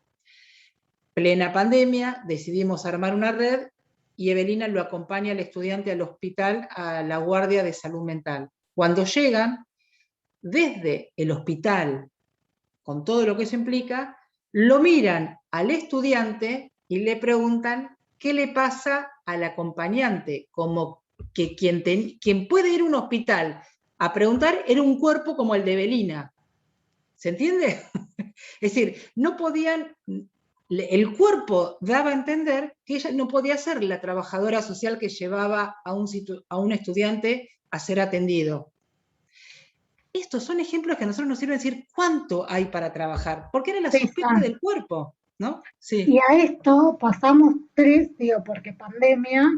Plena pandemia, decidimos armar una red y Evelina lo acompaña al estudiante al hospital, a la guardia de salud mental. Cuando llegan, desde el hospital, con todo lo que eso implica, lo miran al estudiante y le preguntan qué le pasa al acompañante, como que quien puede ir a un hospital a preguntar era un cuerpo como el de Evelina. ¿Se entiende? Es decir, no podían, el cuerpo daba a entender que ella no podía ser la trabajadora social que llevaba a un estudiante a ser atendido. Estos son ejemplos que a nosotros nos sirven decir cuánto hay para trabajar, porque era la sospecha del cuerpo, ¿no? Sí. Y a esto pasamos porque pandemia,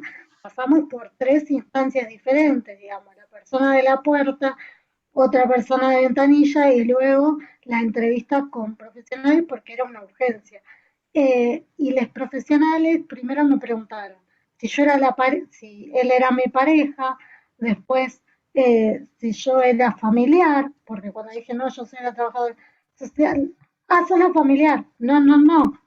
pasamos por 3 instancias diferentes, digamos, la persona de la puerta, otra persona de ventanilla y luego la entrevista con profesionales porque era una urgencia. Y los profesionales primero me preguntaron si yo era si él era mi pareja, después si yo era familiar, porque cuando dije no, yo soy la trabajadora social, sos la familiar, no.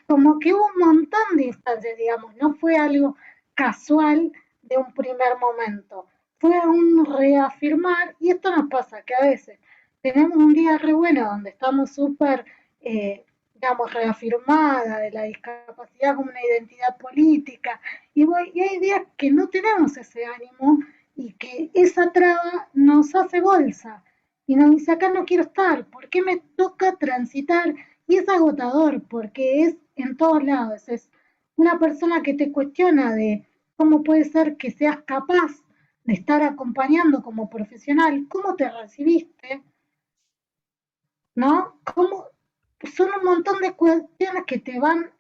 Como que hubo un montón de instancias, digamos, no fue algo casual de un primer momento, fue un reafirmar, y esto nos pasa, que a veces tenemos un día re bueno donde estamos súper, digamos, reafirmada de la discapacidad como una identidad política, y hay días que no tenemos ese ánimo y que esa traba nos hace bolsa y nos dice acá no quiero estar, ¿por qué me toca transitar? Y es agotador porque es en todos lados, es una persona que te cuestiona de cómo puede ser que seas capaz de estar acompañando como profesional, cómo te recibiste, ¿no? ¿Cómo? Son un montón de cuestiones que te van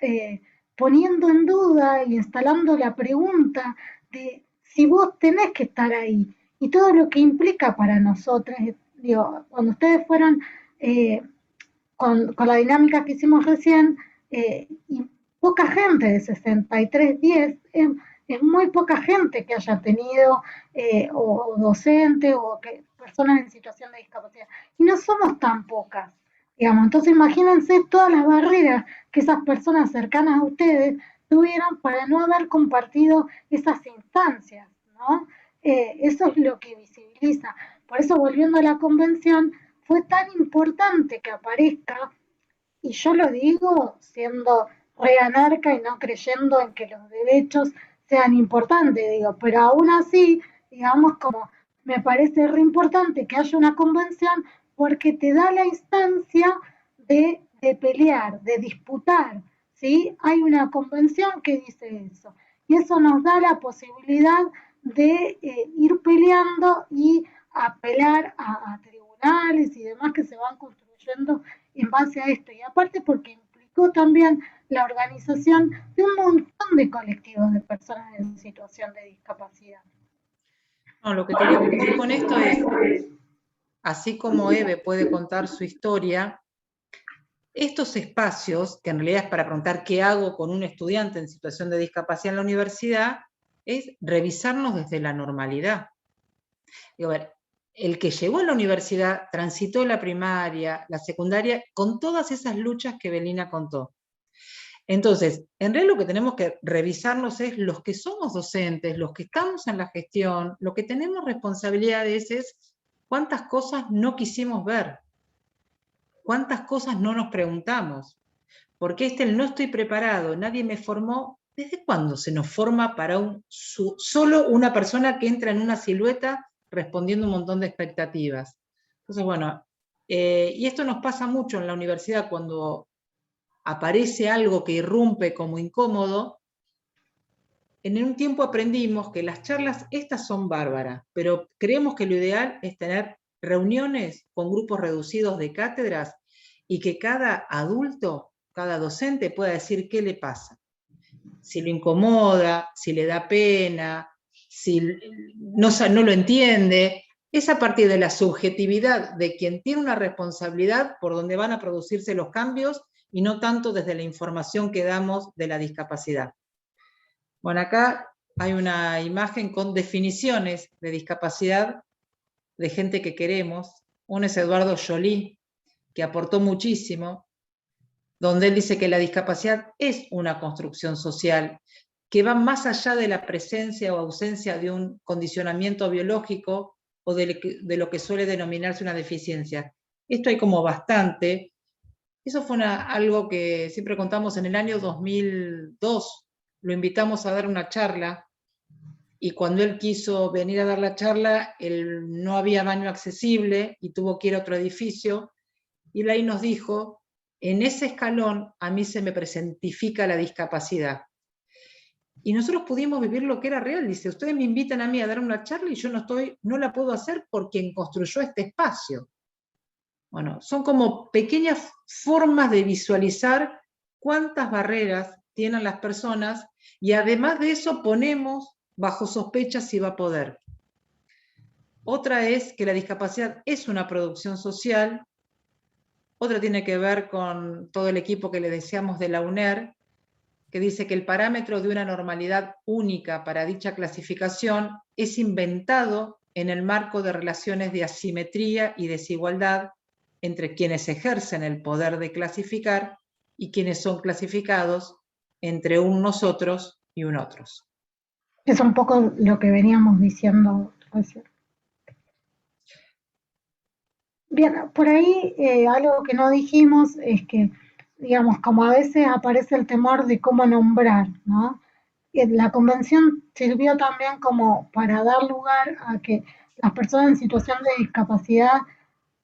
poniendo en duda y instalando la pregunta de si vos tenés que estar ahí y todo lo que implica para nosotros. Digo, cuando ustedes fueron con la dinámica que hicimos recién, y poca gente de 6310, es muy poca gente que haya tenido o docente o que personas en situación de discapacidad. Y no somos tan pocas. digamos. Entonces imagínense todas las barreras que esas personas cercanas a ustedes tuvieron para no haber compartido esas instancias, ¿no? Eso es lo que visibiliza. Por eso, volviendo a la convención, fue tan importante que aparezca, y yo lo digo siendo re anarca y no creyendo en que los derechos sean importantes, digo, pero aún así, digamos, como me parece re importante que haya una convención porque te da la instancia de pelear, de disputar, ¿sí? Hay una convención que dice eso, y eso nos da la posibilidad de ir peleando y apelar a tribunales y demás que se van construyendo en base a esto. Y aparte porque implicó también la organización de un montón de colectivos de personas en situación de discapacidad. No, lo que queríamos decir con esto es, así como Eve puede contar su historia, estos espacios, que en realidad es para preguntar qué hago con un estudiante en situación de discapacidad en la universidad, es revisarnos desde la normalidad. Digo, a ver, el que llegó a la universidad transitó la primaria, la secundaria, con todas esas luchas que Belina contó. Entonces, en realidad lo que tenemos que revisarnos es los que somos docentes, los que estamos en la gestión, lo que tenemos responsabilidades es cuántas cosas no quisimos ver, cuántas cosas no nos preguntamos. Porque el no estoy preparado, nadie me formó. ¿Desde cuándo se nos forma para solo una persona que entra en una silueta respondiendo un montón de expectativas? Entonces, bueno, y esto nos pasa mucho en la universidad cuando aparece algo que irrumpe como incómodo. En un tiempo aprendimos que las charlas estas son bárbaras, pero creemos que lo ideal es tener reuniones con grupos reducidos de cátedras y que cada adulto, cada docente pueda decir qué le pasa. Si lo incomoda, si le da pena, si no lo entiende. Es a partir de la subjetividad de quien tiene una responsabilidad por donde van a producirse los cambios y no tanto desde la información que damos de la discapacidad. Bueno, acá hay una imagen con definiciones de discapacidad de gente que queremos. Uno es Eduardo Joly, que aportó muchísimo, donde él dice que la discapacidad es una construcción social que va más allá de la presencia o ausencia de un condicionamiento biológico o de lo que suele denominarse una deficiencia. Esto hay como bastante. Eso fue algo que siempre contamos en el año 2002. Lo invitamos a dar una charla y cuando él quiso venir a dar la charla, no había baño accesible y tuvo que ir a otro edificio. Y él ahí nos dijo, en ese escalón a mí se me presentifica la discapacidad. Y nosotros pudimos vivir lo que era real. Dice, ustedes me invitan a mí a dar una charla y yo no la puedo hacer por quien construyó este espacio. Bueno, son como pequeñas formas de visualizar cuántas barreras tienen las personas y además de eso ponemos bajo sospecha si va a poder. Otra es que la discapacidad es una producción social. Otra tiene que ver con todo el equipo que le decíamos de la UNER, que dice que el parámetro de una normalidad única para dicha clasificación es inventado en el marco de relaciones de asimetría y desigualdad entre quienes ejercen el poder de clasificar y quienes son clasificados entre un nosotros y un otros. Es un poco lo que veníamos diciendo recién. Bien, por ahí algo que no dijimos es que, digamos, como a veces aparece el temor de cómo nombrar, ¿no? La convención sirvió también como para dar lugar a que las personas en situación de discapacidad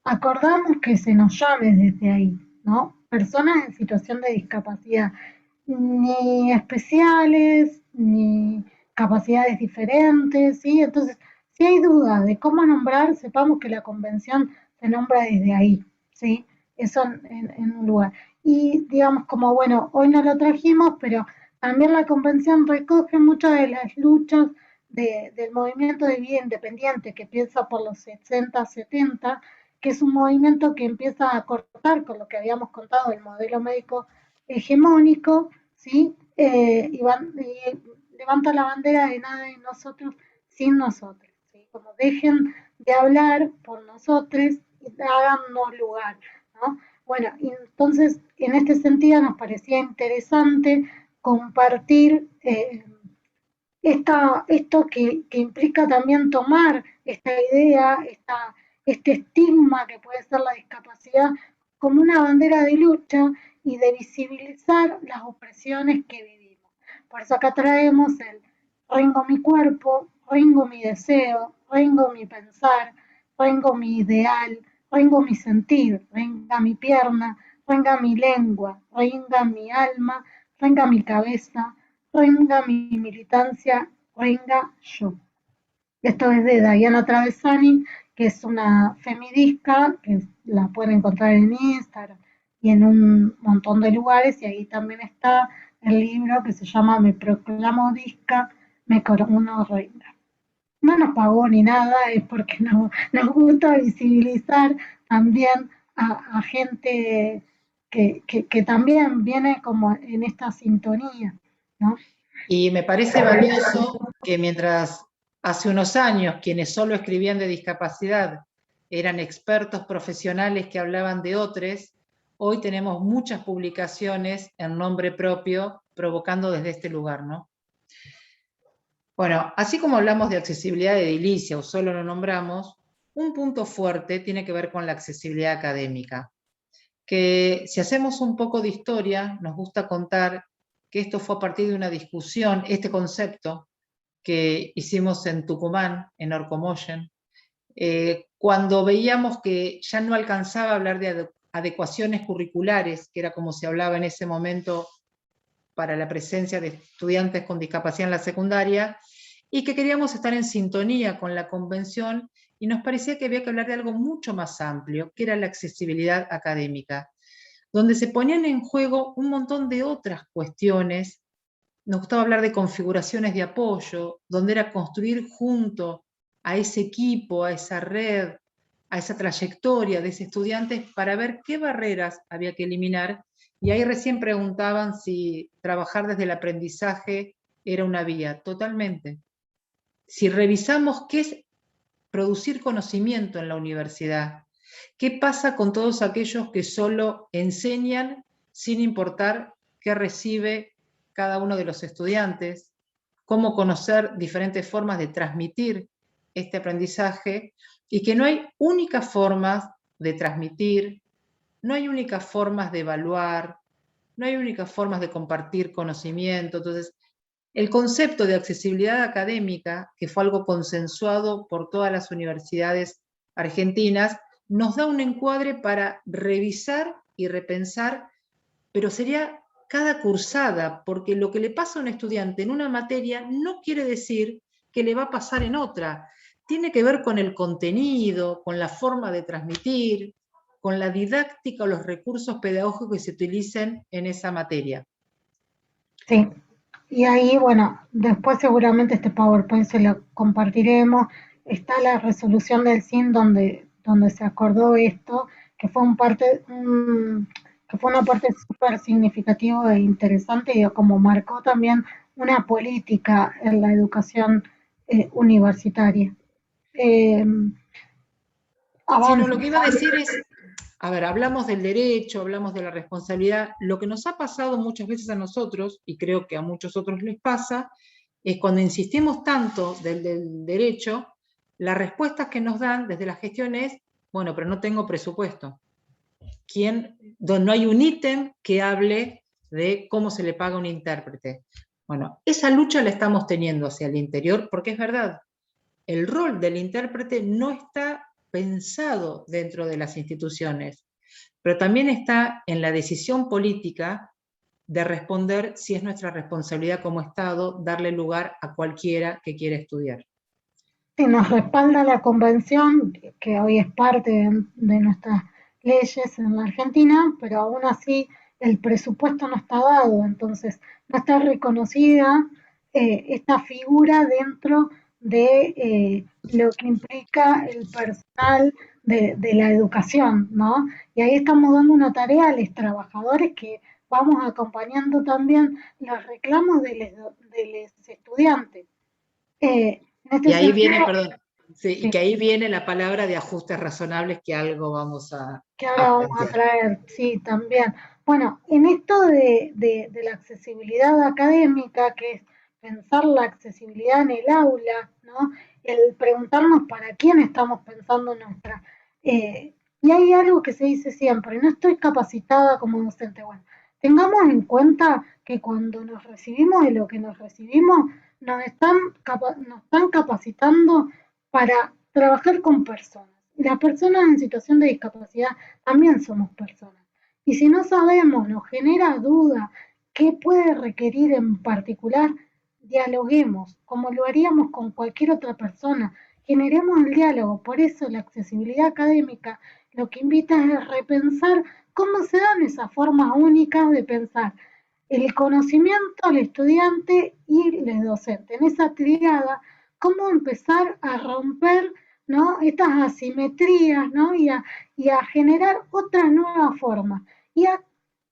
acordamos que se nos llame desde ahí, ¿no? Personas en situación de discapacidad, ni especiales, ni capacidades diferentes, ¿sí? Entonces, si hay dudas de cómo nombrar, sepamos que la convención se nombra desde ahí, ¿sí? Eso en un lugar. Y digamos como, bueno, hoy no lo trajimos, pero también la convención recoge muchas de las luchas del movimiento de vida independiente que empieza por los 60, 70, que es un movimiento que empieza a cortar con lo que habíamos contado del modelo médico hegemónico, ¿sí? Y levanta la bandera de nada de nosotros sin nosotros, ¿sí? Como dejen de hablar por nosotros y háganos lugar, ¿no? Bueno, y entonces en este sentido nos parecía interesante compartir esto que implica también tomar esta idea, este estigma que puede ser la discapacidad, como una bandera de lucha y de visibilizar las opresiones que vivimos. Por eso acá traemos el rengo mi cuerpo, rengo mi deseo, rengo mi pensar, rengo mi ideal, rengo mi sentir, renga mi pierna, renga mi lengua, renga mi alma, renga mi cabeza, renga mi militancia, renga yo. Esto es de Diana Traversani, que es una femidisca, que la pueden encontrar en Instagram y en un montón de lugares, y ahí también está el libro que se llama Me proclamo disca, me corono reina. No nos pagó ni nada, es porque nos gusta visibilizar también a gente que también viene como en esta sintonía, ¿no? Y me parece valioso que mientras hace unos años quienes solo escribían de discapacidad eran expertos profesionales que hablaban de otros, hoy tenemos muchas publicaciones en nombre propio provocando desde este lugar, ¿no? Bueno, así como hablamos de accesibilidad de edilicia o solo lo nombramos, un punto fuerte tiene que ver con la accesibilidad académica, que si hacemos un poco de historia, nos gusta contar que esto fue a partir de una discusión, este concepto que hicimos en Tucumán, en Orcomoyen, cuando veíamos que ya no alcanzaba a hablar de adecuaciones curriculares, que era como se hablaba en ese momento para la presencia de estudiantes con discapacidad en la secundaria, y que queríamos estar en sintonía con la convención, y nos parecía que había que hablar de algo mucho más amplio, que era la accesibilidad académica, donde se ponían en juego un montón de otras cuestiones. Nos gustaba hablar de configuraciones de apoyo, donde era construir junto a ese equipo, a esa red, a esa trayectoria de ese estudiante para ver qué barreras había que eliminar. Y ahí recién preguntaban si trabajar desde el aprendizaje era una vía. Totalmente. Si revisamos qué es producir conocimiento en la universidad, qué pasa con todos aquellos que solo enseñan sin importar qué recibe cada uno de los estudiantes, cómo conocer diferentes formas de transmitir este aprendizaje, y que no hay únicas formas de transmitir, no hay únicas formas de evaluar, no hay únicas formas de compartir conocimiento. Entonces, el concepto de accesibilidad académica, que fue algo consensuado por todas las universidades argentinas, nos da un encuadre para revisar y repensar, pero sería cada cursada, porque lo que le pasa a un estudiante en una materia no quiere decir que le va a pasar en otra. Tiene que ver con el contenido, con la forma de transmitir, con la didáctica o los recursos pedagógicos que se utilicen en esa materia. Sí, y ahí, bueno, después seguramente este PowerPoint se lo compartiremos. Está la resolución del CIN donde se acordó esto, que fue que fue una parte súper significativa e interesante, y como marcó también una política en la educación universitaria. Sí, no, lo que iba a decir es, a ver, hablamos del derecho, hablamos de la responsabilidad. Lo que nos ha pasado muchas veces a nosotros, y creo que a muchos otros les pasa, es cuando insistimos tanto del derecho, las respuestas que nos dan desde la gestión es, bueno, pero no tengo presupuesto. No hay un ítem que hable de cómo se le paga a un intérprete. Bueno, esa lucha la estamos teniendo hacia el interior, porque es verdad, el rol del intérprete no está pensado dentro de las instituciones, pero también está en la decisión política de responder si es nuestra responsabilidad como Estado darle lugar a cualquiera que quiera estudiar. Sí, nos respalda la convención, que hoy es parte de nuestras leyes en la Argentina, pero aún así el presupuesto no está dado, entonces no está reconocida esta figura dentro de lo que implica el personal de la educación, ¿no? Y ahí estamos dando una tarea a los trabajadores, que vamos acompañando también los reclamos de los estudiantes. En este Y ahí sentido, viene, perdón, Sí, y que ahí viene la palabra de ajustes razonables, que algo vamos que ahora vamos a traer, sí, también. Bueno, en esto de la accesibilidad académica, que es pensar la accesibilidad en el aula, ¿no? El preguntarnos para quién estamos pensando nuestra. Y hay algo que se dice siempre, no estoy capacitada como docente. Bueno, tengamos en cuenta que cuando nos recibimos de lo que nos recibimos, nos están capacitando para trabajar con personas. Y las personas en situación de discapacidad también somos personas. Y si no sabemos, nos genera duda qué puede requerir en particular, dialoguemos, como lo haríamos con cualquier otra persona. Generemos el diálogo. Por eso la accesibilidad académica lo que invita es a repensar cómo se dan esas formas únicas de pensar el conocimiento al estudiante y el docente. En esa triada, cómo empezar a romper, ¿no?, estas asimetrías, ¿no?, y a generar otras nuevas formas. Y a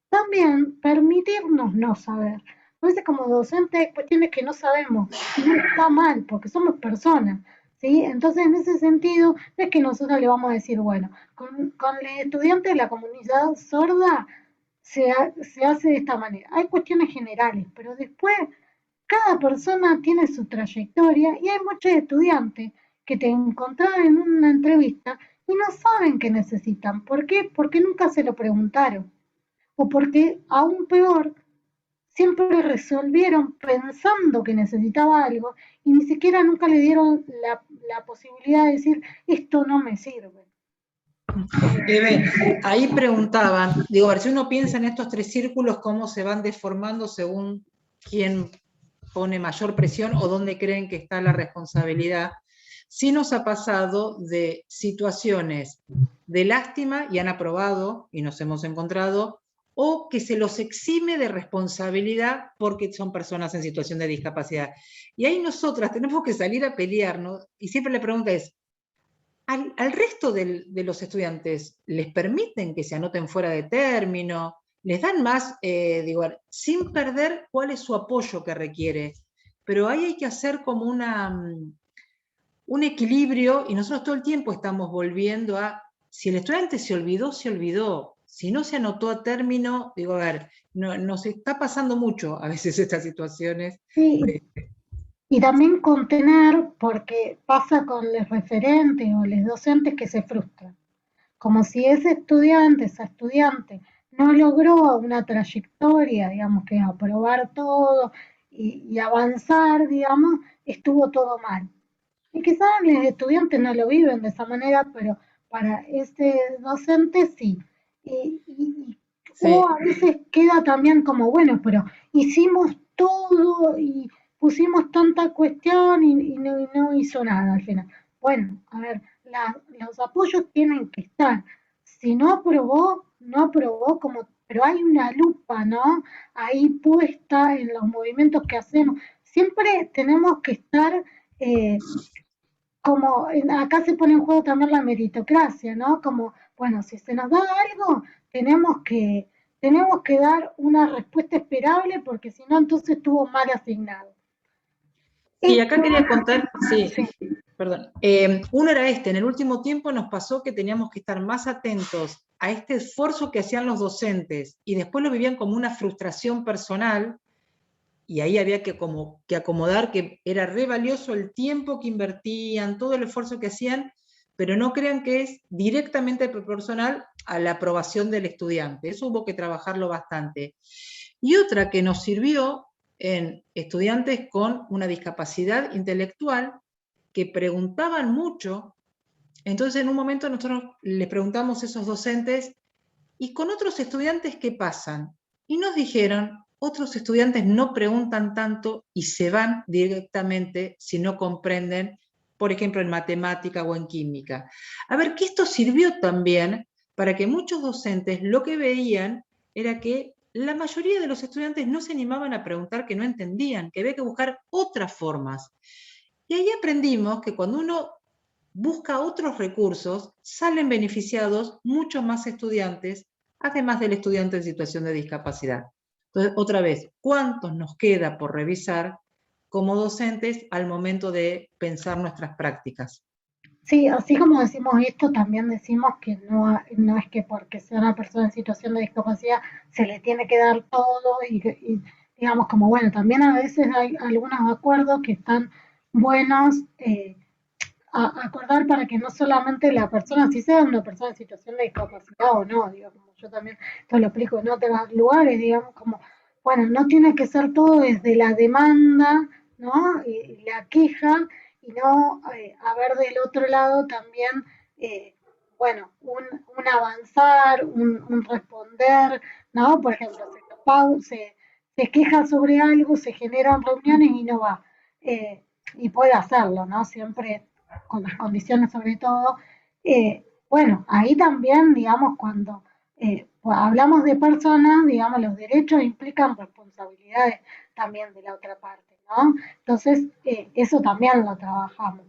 también permitirnos no saber. A veces como docentes hay cuestiones que no sabemos, y no está mal, porque somos personas, ¿sí? Entonces, en ese sentido, no es que nosotros le vamos a decir, bueno, con los estudiantes de la comunidad sorda se hace de esta manera. Hay cuestiones generales, pero después cada persona tiene su trayectoria y hay muchos estudiantes que te encontraron en una entrevista y no saben qué necesitan. ¿Por qué? Porque nunca se lo preguntaron. O porque, aún peor, siempre resolvieron pensando que necesitaba algo y ni siquiera nunca le dieron la posibilidad de decir, esto no me sirve. Ahí preguntaban, digo, a ver, si uno piensa en estos 3 círculos, cómo se van deformando según quién pone mayor presión o dónde creen que está la responsabilidad. Sí nos ha pasado de situaciones de lástima y han aprobado y nos hemos encontrado, o que se los exime de responsabilidad porque son personas en situación de discapacidad. Y ahí nosotras tenemos que salir a pelearnos, y siempre la pregunta es, ¿al resto de los estudiantes les permiten que se anoten fuera de término? ¿Les dan más, digo, sin perder cuál es su apoyo que requiere? Pero ahí hay que hacer como un equilibrio, y nosotros todo el tiempo estamos volviendo a, si el estudiante se olvidó, se olvidó. Si no se anotó a término, digo, a ver, nos está pasando mucho a veces estas situaciones. Sí, y también contener, porque pasa con los referentes o los docentes que se frustran. Como si ese estudiante, esa estudiante, no logró una trayectoria, digamos, que aprobar todo y avanzar, digamos, estuvo todo mal. Y quizás los estudiantes no lo viven de esa manera, pero para ese docente sí. Sí. O a veces queda también como, bueno, pero hicimos todo y pusimos tanta cuestión y no hizo nada al final. Bueno, a ver, los apoyos tienen que estar. Si no aprobó, no aprobó, como, pero hay una lupa, ¿no? Ahí puesta en los movimientos que hacemos. Siempre tenemos que estar como acá se pone en juego también la meritocracia, ¿no? Como, bueno, si se nos da algo, tenemos que dar una respuesta esperable, porque si no, entonces estuvo mal asignado. Y acá quería contar, sí, perdón. Uno era en el último tiempo nos pasó que teníamos que estar más atentos a este esfuerzo que hacían los docentes, y después lo vivían como una frustración personal, y ahí había que acomodar que era re valioso el tiempo que invertían, todo el esfuerzo que hacían, pero no crean que es directamente proporcional a la aprobación del estudiante. Eso hubo que trabajarlo bastante. Y otra que nos sirvió en estudiantes con una discapacidad intelectual, que preguntaban mucho. Entonces, en un momento nosotros les preguntamos a esos docentes, ¿y con otros estudiantes qué pasan? Y nos dijeron, otros estudiantes no preguntan tanto y se van directamente si no comprenden, por ejemplo, en matemática o en química. A ver, que esto sirvió también para que muchos docentes lo que veían era que la mayoría de los estudiantes no se animaban a preguntar, que no entendían, que había que buscar otras formas. Y ahí aprendimos que cuando uno busca otros recursos, salen beneficiados muchos más estudiantes, además del estudiante en situación de discapacidad. Entonces, otra vez, ¿cuántos nos queda por revisar como docentes al momento de pensar nuestras prácticas? Sí, así como decimos esto, también decimos que no es que porque sea una persona en situación de discapacidad se le tiene que dar todo y digamos como, bueno, también a veces hay algunos acuerdos que están buenos acordar para que no solamente la persona, si sea una persona en situación de discapacidad o no, digamos, yo también te lo explico en otros lugares, digamos, como, bueno, no tiene que ser todo desde la demanda, ¿no? Y la queja, y no haber del otro lado también, eh, bueno, un avanzar, un responder, ¿no? Por ejemplo, se queja sobre algo, se generan reuniones y no va. Y puede hacerlo, ¿no? Siempre con las condiciones sobre todo. Bueno, ahí también, digamos, cuando pues hablamos de personas, digamos, los derechos implican responsabilidades también de la otra parte, ¿no? Entonces, eso también lo trabajamos,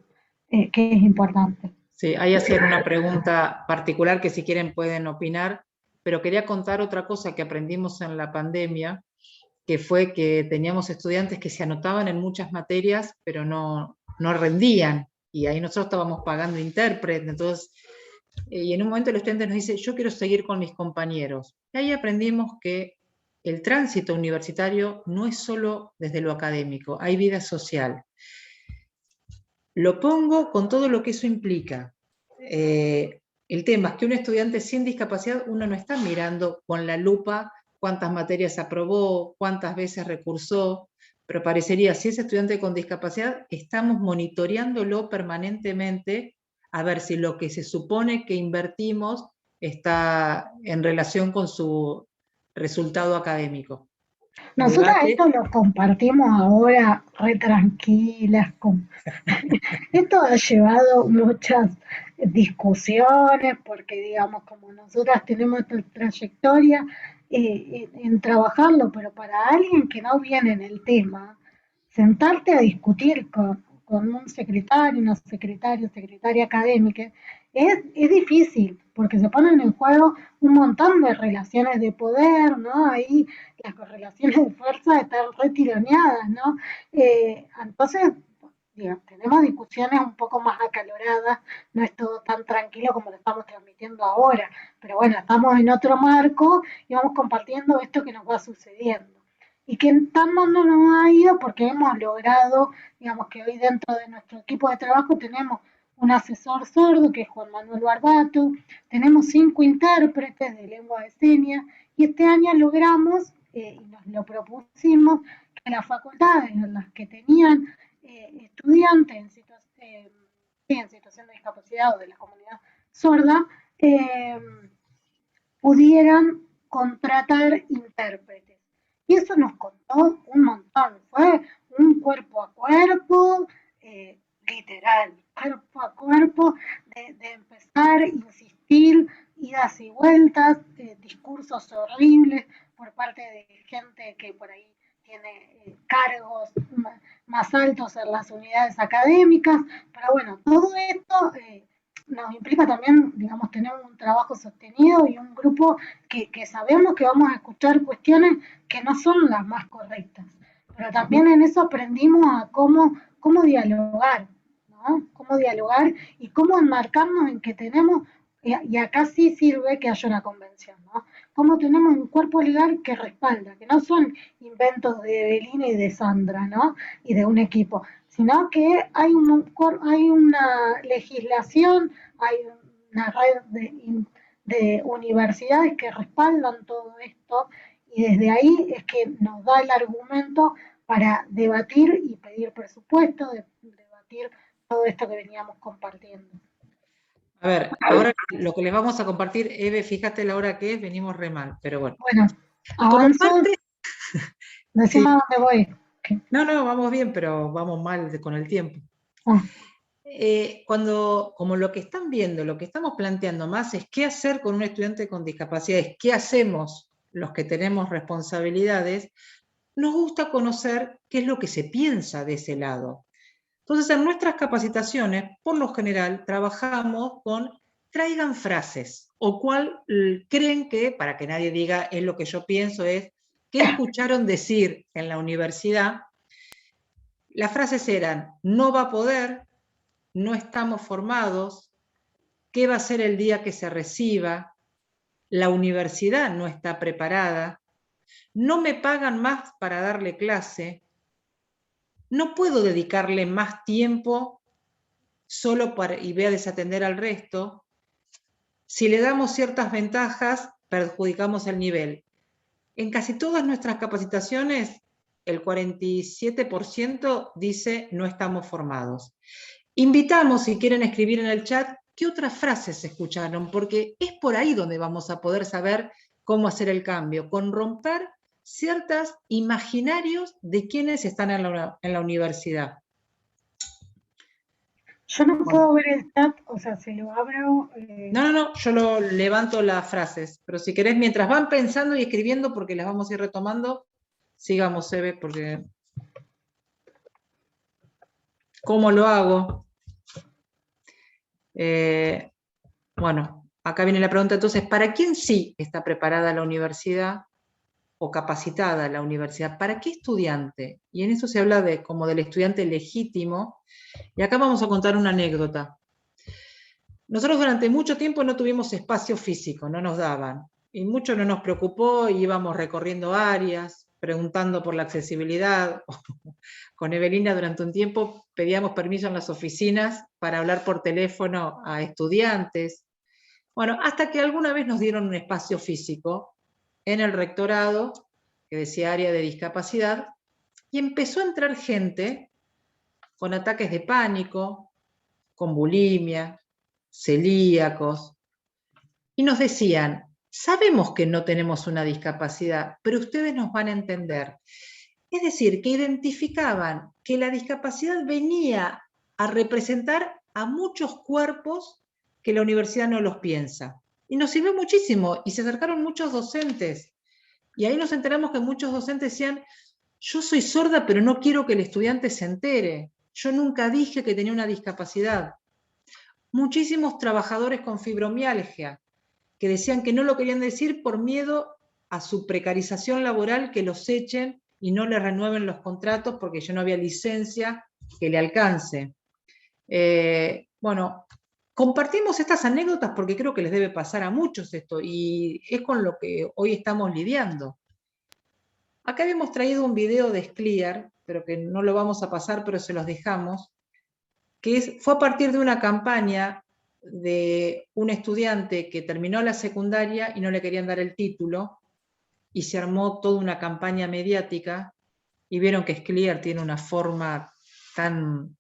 que es importante. Sí, ahí hacían una pregunta particular que si quieren pueden opinar, pero quería contar otra cosa que aprendimos en la pandemia, que fue que teníamos estudiantes que se anotaban en muchas materias, pero no rendían, y ahí nosotros estábamos pagando intérprete, entonces, y en un momento el estudiante nos dice, yo quiero seguir con mis compañeros. Y ahí aprendimos que el tránsito universitario no es solo desde lo académico, hay vida social. Lo pongo con todo lo que eso implica. El tema es que un estudiante sin discapacidad, uno no está mirando con la lupa cuántas materias aprobó, cuántas veces recursó, pero parecería, si es estudiante con discapacidad, estamos monitoreándolo permanentemente a ver si lo que se supone que invertimos está en relación con su resultado académico. Nosotras esto lo compartimos ahora re tranquilas. Esto ha llevado muchas discusiones porque, digamos, como nosotras tenemos esta trayectoria en trabajarlo, pero para alguien que no viene en el tema, sentarte a discutir con un secretario, una secretaria académica, es difícil, porque se ponen en juego un montón de relaciones de poder, ¿no? Ahí las correlaciones de fuerza están retironeadas, ¿no? Entonces, digamos, tenemos discusiones un poco más acaloradas, no es todo tan tranquilo como lo estamos transmitiendo ahora, pero bueno, estamos en otro marco y vamos compartiendo esto que nos va sucediendo. Y que tan mal no nos ha ido porque hemos logrado, digamos que hoy dentro de nuestro equipo de trabajo tenemos un asesor sordo que es Juan Manuel Barbato, tenemos 5 intérpretes de lengua de señas y este año logramos, y nos lo propusimos, que las facultades en las que tenían estudiantes en situación de discapacidad o de la comunidad sorda pudieran contratar intérpretes. Y eso nos costó un montón, fue un cuerpo a cuerpo, literal, cuerpo a cuerpo, de empezar, insistir, idas y vueltas, discursos horribles por parte de gente que por ahí tiene cargos más altos en las unidades académicas, pero bueno, todo esto nos implica también, digamos, tener un trabajo sostenido y un grupo que sabemos que vamos a escuchar cuestiones que no son las más correctas, pero también en eso aprendimos a cómo dialogar, ¿no? Cómo dialogar y cómo enmarcarnos en que tenemos, y acá sí sirve que haya una convención, ¿no? Cómo tenemos un cuerpo legal que respalda, que no son inventos de Evelina y de Sandra, ¿no? Y de un equipo, sino que hay una legislación, hay una red de universidades que respaldan todo esto y desde ahí es que nos da el argumento para debatir y pedir presupuesto, debatir todo esto que veníamos compartiendo. A ver, ahora lo que les vamos a compartir, Eve, fíjate la hora que es, venimos re mal, pero bueno. Bueno, avanzo. Decime a dónde voy. No, vamos bien, pero vamos mal con el tiempo. Como lo que están viendo, lo que estamos planteando más es qué hacer con un estudiante con discapacidades, qué hacemos los que tenemos responsabilidades, nos gusta conocer qué es lo que se piensa de ese lado. Entonces, en nuestras capacitaciones, por lo general, trabajamos con traigan frases, o cuál creen que, para que nadie diga es lo que yo pienso, es qué escucharon decir en la universidad. Las frases eran, no va a poder, no estamos formados, qué va a ser el día que se reciba, la universidad no está preparada, no me pagan más para darle clase, no puedo dedicarle más tiempo solo y voy a desatender al resto. Si le damos ciertas ventajas, perjudicamos el nivel. En casi todas nuestras capacitaciones, el 47% dice no estamos formados. Invitamos, si quieren escribir en el chat, qué otras frases se escucharon, porque es por ahí donde vamos a poder saber cómo hacer el cambio, con romper ciertos imaginarios de quienes están en la universidad. Yo no puedo ver el chat, o sea, si lo abro... No, yo lo levanto las frases, pero si querés, mientras van pensando y escribiendo, porque las vamos a ir retomando, sigamos, Eve, porque... ¿Cómo lo hago? Bueno, acá viene la pregunta, entonces, ¿para quién sí está preparada la universidad o capacitada la universidad? ¿Para qué estudiante? Y en eso se habla como del estudiante legítimo, y acá vamos a contar una anécdota. Nosotros durante mucho tiempo no tuvimos espacio físico, no nos daban, y mucho no nos preocupó, y íbamos recorriendo áreas, preguntando por la accesibilidad. Con Evelina durante un tiempo pedíamos permiso en las oficinas para hablar por teléfono a estudiantes. Bueno, hasta que alguna vez nos dieron un espacio físico en el rectorado, que decía área de discapacidad, y empezó a entrar gente con ataques de pánico, con bulimia, celíacos, y nos decían, sabemos que no tenemos una discapacidad, pero ustedes nos van a entender. Es decir, que identificaban que la discapacidad venía a representar a muchos cuerpos que la universidad no los piensa. Y nos sirvió muchísimo, y se acercaron muchos docentes. Y ahí nos enteramos que muchos docentes decían, yo soy sorda, pero no quiero que el estudiante se entere. Yo nunca dije que tenía una discapacidad. Muchísimos trabajadores con fibromialgia, que decían que no lo querían decir por miedo a su precarización laboral, que los echen y no le renueven los contratos porque ya no había licencia que le alcance. Bueno, compartimos estas anécdotas porque creo que les debe pasar a muchos esto, y es con lo que hoy estamos lidiando. Acá habíamos traído un video de Scliar, pero que no lo vamos a pasar, pero se los dejamos, que fue a partir de una campaña de un estudiante que terminó la secundaria y no le querían dar el título, y se armó toda una campaña mediática, y vieron que Scliar tiene una forma tan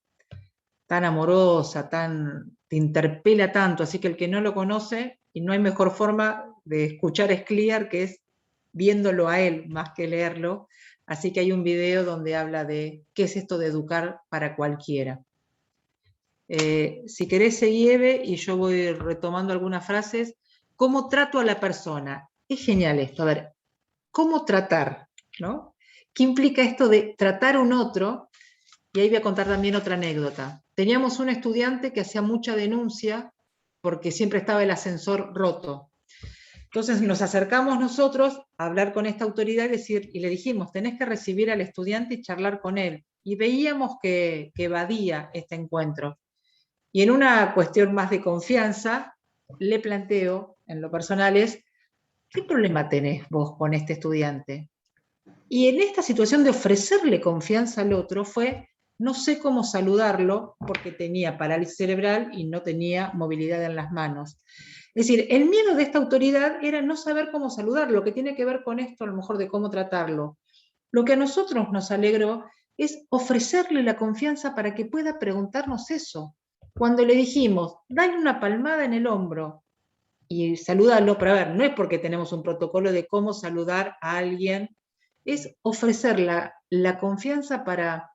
amorosa, te interpela tanto, así que el que no lo conoce, y no hay mejor forma de escuchar a Scliar que es viéndolo a él más que leerlo, así que hay un video donde habla de qué es esto de educar para cualquiera. Si querés seguir, Eve, y yo voy retomando algunas frases. ¿Cómo trato a la persona? Es genial esto, a ver, ¿cómo tratar? ¿No? ¿Qué implica esto de tratar a un otro? Y ahí voy a contar también otra anécdota. Teníamos un estudiante que hacía mucha denuncia porque siempre estaba el ascensor roto. Entonces nos acercamos nosotros a hablar con esta autoridad y le dijimos, tenés que recibir al estudiante y charlar con él. Y veíamos que evadía este encuentro. Y en una cuestión más de confianza, le planteo, en lo personal, ¿qué problema tenés vos con este estudiante? Y en esta situación de ofrecerle confianza al otro fue, no sé cómo saludarlo porque tenía parálisis cerebral y no tenía movilidad en las manos. Es decir, el miedo de esta autoridad era no saber cómo saludarlo, que tiene que ver con esto a lo mejor de cómo tratarlo. Lo que a nosotros nos alegró es ofrecerle la confianza para que pueda preguntarnos eso. Cuando le dijimos, dale una palmada en el hombro y salúdalo, pero a ver, no es porque tenemos un protocolo de cómo saludar a alguien, es ofrecer la confianza para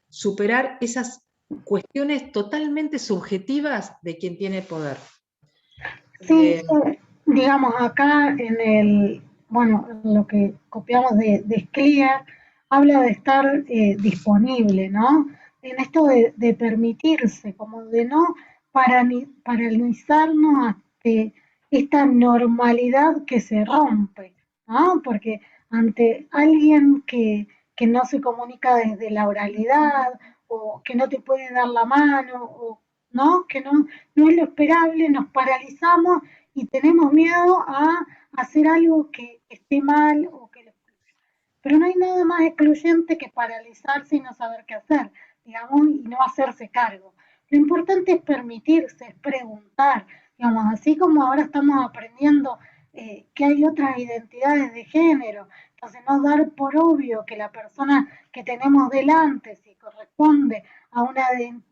superar esas cuestiones totalmente subjetivas de quien tiene poder. Sí, digamos, acá lo que copiamos de Scliar, habla de estar disponible, ¿no? En esto de permitirse, como de no paralizarnos ante esta normalidad que se rompe, ¿no? Porque ante alguien que no se comunica desde la oralidad, o que no te puede dar la mano, o ¿no? Que no es lo esperable, nos paralizamos y tenemos miedo a hacer algo que esté mal o que lo excluya. Pero no hay nada más excluyente que paralizarse y no saber qué hacer, digamos, y no hacerse cargo. Lo importante es permitirse, es preguntar, digamos, así como ahora estamos aprendiendo que hay otras identidades de género, entonces no dar por obvio que la persona que tenemos delante, si corresponde a una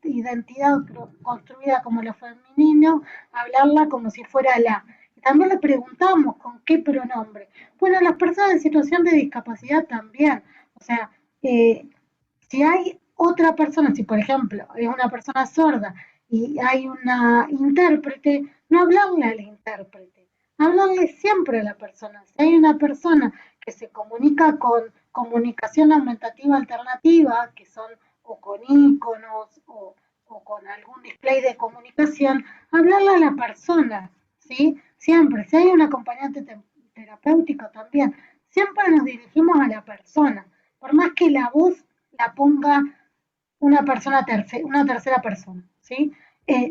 identidad construida como lo femenino, hablarla como si fuera la. Y también le preguntamos con qué pronombre. Bueno, las personas en situación de discapacidad también, o sea, si hay otra persona, si por ejemplo es una persona sorda y hay una intérprete, no hablarle al intérprete, hablarle siempre a la persona. Si hay una persona que se comunica con comunicación aumentativa alternativa, que son o con iconos o con algún display de comunicación, hablarle a la persona, ¿sí? Siempre, si hay un acompañante terapéutico también, siempre nos dirigimos a la persona, por más que la voz la ponga una tercera persona, ¿sí?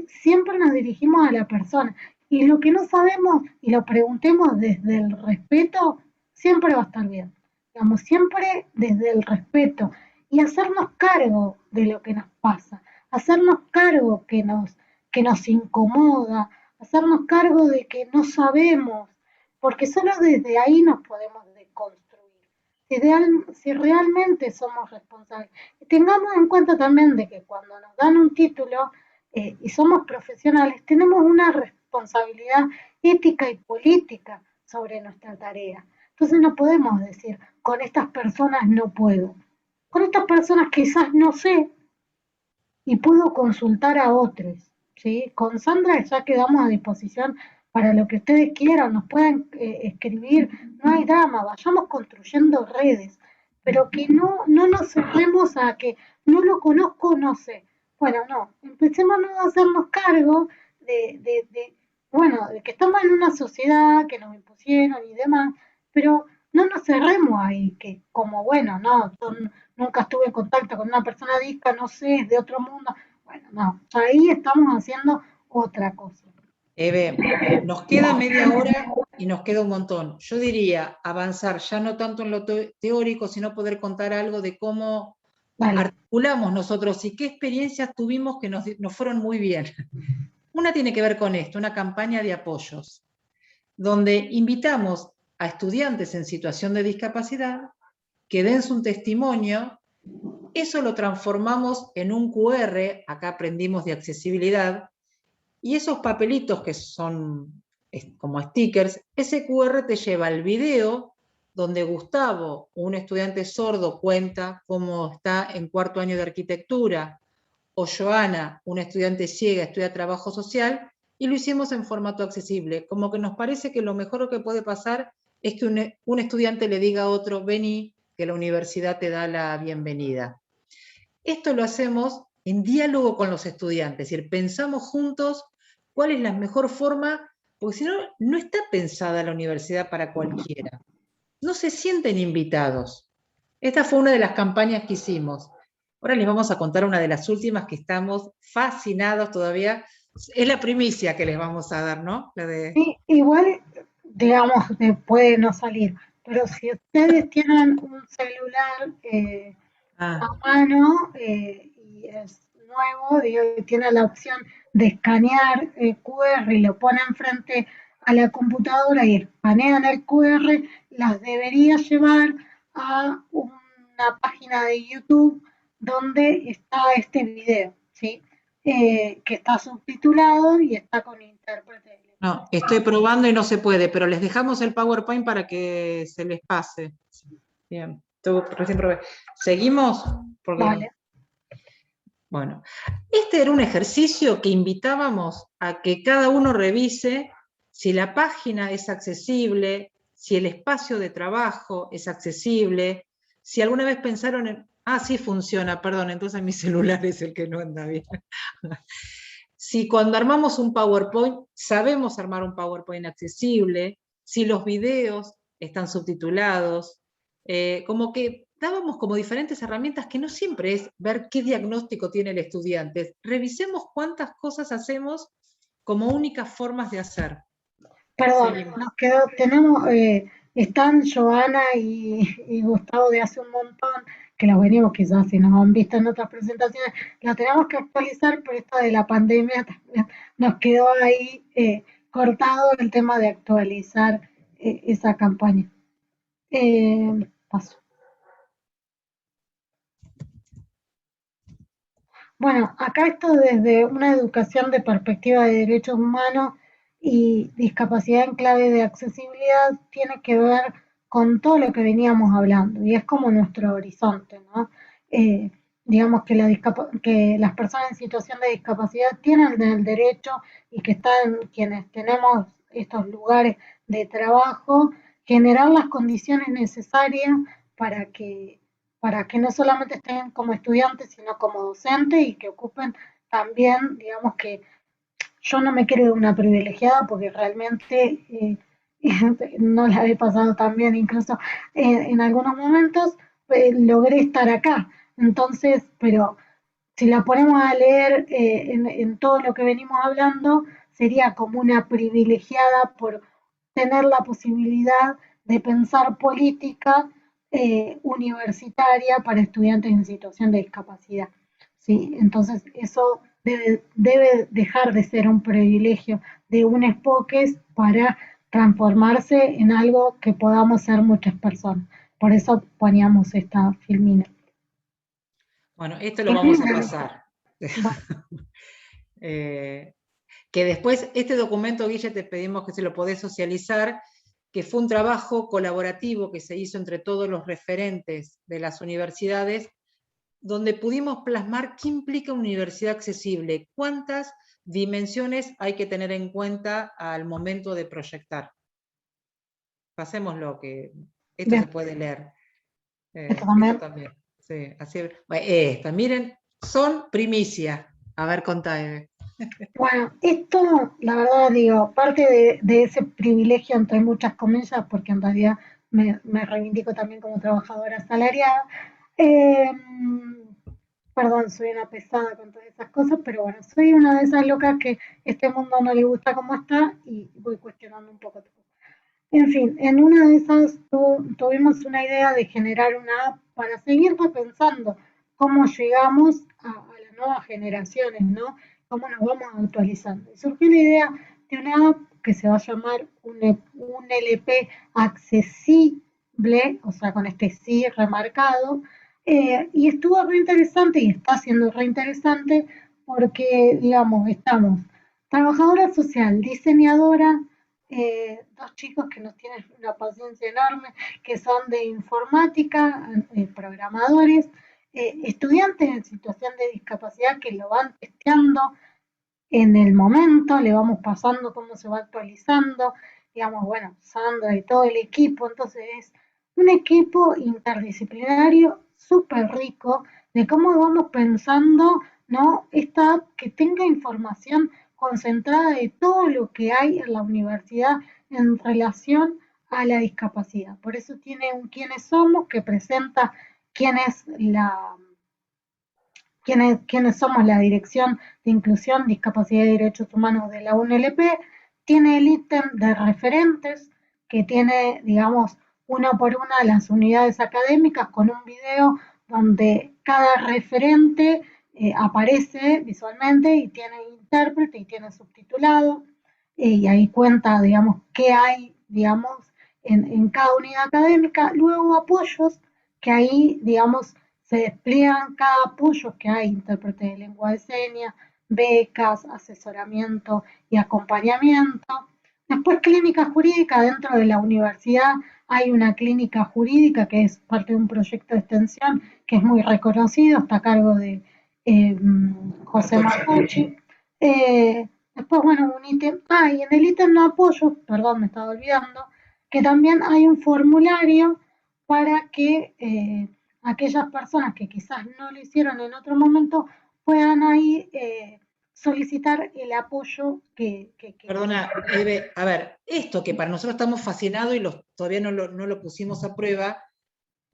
Siempre nos dirigimos a la persona. Y lo que no sabemos y lo preguntemos desde el respeto, siempre va a estar bien. Digamos, siempre desde el respeto. Y hacernos cargo de lo que nos pasa. Hacernos cargo que nos incomoda. Hacernos cargo de que no sabemos. Porque solo desde ahí nos podemos deconstruir. Si realmente somos responsables. Tengamos en cuenta también de que cuando nos dan un título y somos profesionales, tenemos una responsabilidad ética y política sobre nuestra tarea. Entonces no podemos decir, con estas personas no puedo. Con estas personas quizás no sé y puedo consultar a otros. ¿Sí? Con Sandra ya quedamos a disposición para lo que ustedes quieran, nos pueden escribir, no hay drama, vayamos construyendo redes, pero que no nos cerremos a que no lo conozco, no sé. Bueno, no, empecemos a hacernos cargo de que estamos en una sociedad que nos impusieron y demás, pero no nos cerremos ahí, que como bueno, no, yo nunca estuve en contacto con una persona disca, no sé, es de otro mundo. Bueno, no, ahí estamos haciendo otra cosa. Eve, nos queda media hora y nos queda un montón. Yo diría avanzar ya no tanto en lo teórico, sino poder contar algo de cómo articulamos nosotros y qué experiencias tuvimos que nos fueron muy bien. Una tiene que ver con esto, una campaña de apoyos, donde invitamos a estudiantes en situación de discapacidad que den su testimonio. Eso lo transformamos en un QR, acá aprendimos de accesibilidad, y esos papelitos que son como stickers, ese QR te lleva al video donde Gustavo, un estudiante sordo, cuenta cómo está en cuarto año de arquitectura, o Joana, una estudiante ciega, estudia trabajo social, y lo hicimos en formato accesible. Como que nos parece que lo mejor que puede pasar es que un estudiante le diga a otro, vení, que la universidad te da la bienvenida. Esto lo hacemos en diálogo con los estudiantes, es decir, pensamos juntos cuál es la mejor forma, porque si no, no está pensada la universidad para cualquiera. No se sienten invitados. Esta fue una de las campañas que hicimos. Ahora les vamos a contar una de las últimas que estamos fascinados todavía. Es la primicia que les vamos a dar, ¿no? La de... Sí, igual, digamos, puede no salir, pero si ustedes tienen un celular a mano y es nuevo, y tiene la opción de escanear el QR y lo ponen frente a la computadora y escanean el QR, las debería llevar a una página de YouTube donde está este video, ¿sí? Que está subtitulado y está con intérprete. No, estoy probando y no se puede, pero les dejamos el PowerPoint para que se les pase. Bien, recién probé. ¿Seguimos? Porque... Vale. Bueno, este era un ejercicio que invitábamos a que cada uno revise si la página es accesible, si el espacio de trabajo es accesible, si alguna vez pensaron en, sí funciona, perdón, entonces mi celular es el que no anda bien. Si cuando armamos un PowerPoint, sabemos armar un PowerPoint accesible, si los videos están subtitulados, como que dábamos como diferentes herramientas que no siempre es ver qué diagnóstico tiene el estudiante. Revisemos cuántas cosas hacemos como únicas formas de hacer. Perdón, Seguimos. nos quedó, tenemos, están Joana y Gustavo de hace un montón, que los venimos quizás si nos han visto en otras presentaciones, la tenemos que actualizar, pero esta de la pandemia también nos quedó ahí cortado el tema de actualizar esa campaña. Paso. Bueno, acá esto desde una educación de perspectiva de derechos humanos y discapacidad en clave de accesibilidad tiene que ver con todo lo que veníamos hablando y es como nuestro horizonte, ¿no? Digamos que, que las personas en situación de discapacidad tienen el derecho y que están quienes tenemos estos lugares de trabajo, generar las condiciones necesarias para que no solamente estén como estudiantes, sino como docentes y que ocupen también, digamos que yo no me creo una privilegiada porque realmente no la he pasado tan bien, incluso en algunos momentos logré estar acá. Entonces, pero si la ponemos a leer en todo lo que venimos hablando, sería como una privilegiada por tener la posibilidad de pensar política universitaria para estudiantes en situación de discapacidad. ¿Sí? Entonces, eso debe dejar de ser un privilegio de unos pocos para transformarse en algo que podamos ser muchas personas. Por eso poníamos esta filmina. Bueno, esto lo vamos a pasar. Que después, este documento, Guille, te pedimos que se lo podés socializar, que fue un trabajo colaborativo que se hizo entre todos los referentes de las universidades, donde pudimos plasmar qué implica una universidad accesible, cuántas dimensiones hay que tener en cuenta al momento de proyectar. Pasémoslo, que esto Bien. se puede leer. Esto también. Esto también. Sí, así, miren, son primicia. A ver, contá, Eve. Bueno, esto, la verdad, digo, parte de ese privilegio entre muchas comillas, porque en realidad me reivindico también como trabajadora asalariada. Perdón, soy una pesada con todas esas cosas, pero bueno, soy una de esas locas que este mundo no le gusta como está y voy cuestionando un poco todo. En fin, en una de esas tuvimos una idea de generar una app para seguir pensando cómo llegamos a las nuevas generaciones, ¿no? Cómo nos vamos actualizando. Y surgió la idea de una app que se va a llamar un LP accesible, o sea, con este sí remarcado, y estuvo re interesante y está siendo re interesante porque, digamos, estamos trabajadora social, diseñadora, dos chicos que nos tienen una paciencia enorme, que son de informática, programadores, estudiantes en situación de discapacidad que lo van testeando en el momento, le vamos pasando cómo se va actualizando, digamos, bueno, Sandra y todo el equipo, entonces es un equipo interdisciplinario súper rico de cómo vamos pensando, ¿no? Esta app que tenga información concentrada de todo lo que hay en la universidad en relación a la discapacidad. Por eso tiene un quiénes somos que presenta quiénes somos la Dirección de Inclusión, Discapacidad y Derechos Humanos de la UNLP, tiene el ítem de referentes que tiene, digamos, una por una las unidades académicas con un video donde cada referente aparece visualmente y tiene intérprete y tiene subtitulado y ahí cuenta, digamos, qué hay, digamos, en cada unidad académica. Luego apoyos que ahí, digamos, se despliegan cada apoyo que hay, intérprete de lengua de señas, becas, asesoramiento y acompañamiento. Después clínica jurídica, dentro de la universidad hay una clínica jurídica que es parte de un proyecto de extensión que es muy reconocido, está a cargo de José Marcochi. Después, bueno, un ítem, y en el ítem de apoyo, perdón, me estaba olvidando, que también hay un formulario para que aquellas personas que quizás no lo hicieron en otro momento puedan ahí solicitar el apoyo que Perdona, Eve, a ver, esto que para nosotros estamos fascinados y todavía no lo pusimos a prueba,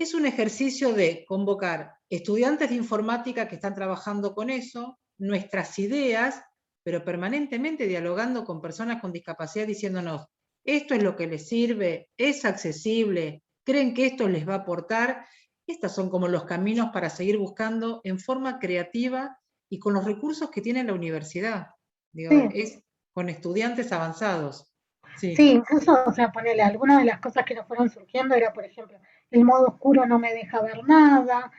es un ejercicio de convocar estudiantes de informática que están trabajando con eso, nuestras ideas, pero permanentemente dialogando con personas con discapacidad, diciéndonos, esto es lo que les sirve, es accesible, creen que esto les va a aportar. Estos son como los caminos para seguir buscando en forma creativa y con los recursos que tiene la universidad. Digo, Sí. es con estudiantes avanzados. Sí, Sí, incluso, o sea, ponele, algunas de las cosas que nos fueron surgiendo era, por ejemplo, el modo oscuro no me deja ver nada,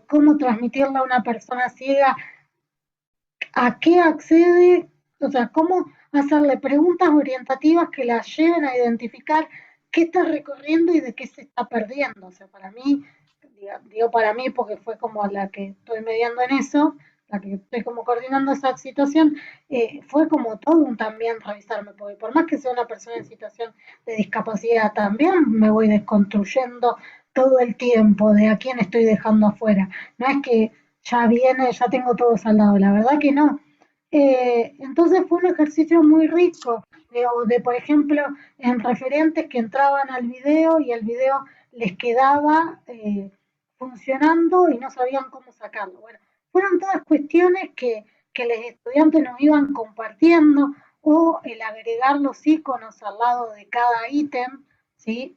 cómo transmitirle a una persona ciega a qué accede, o sea, cómo hacerle preguntas orientativas que la lleven a identificar qué está recorriendo y de qué se está perdiendo. O sea, para mí, digo para mí porque fue como la que estoy mediando en eso, la que estoy como coordinando esa situación, fue como todo un también revisarme, porque por más que sea una persona en situación de discapacidad, también me voy desconstruyendo todo el tiempo de a quién estoy dejando afuera. No es que ya viene, ya tengo todo saldado, la verdad que no. Entonces fue un ejercicio muy rico, por ejemplo, en referentes que entraban al video y el video les quedaba funcionando y no sabían cómo sacarlo. Bueno, fueron todas cuestiones que los estudiantes nos iban compartiendo, o el agregar los iconos al lado de cada ítem, ¿sí?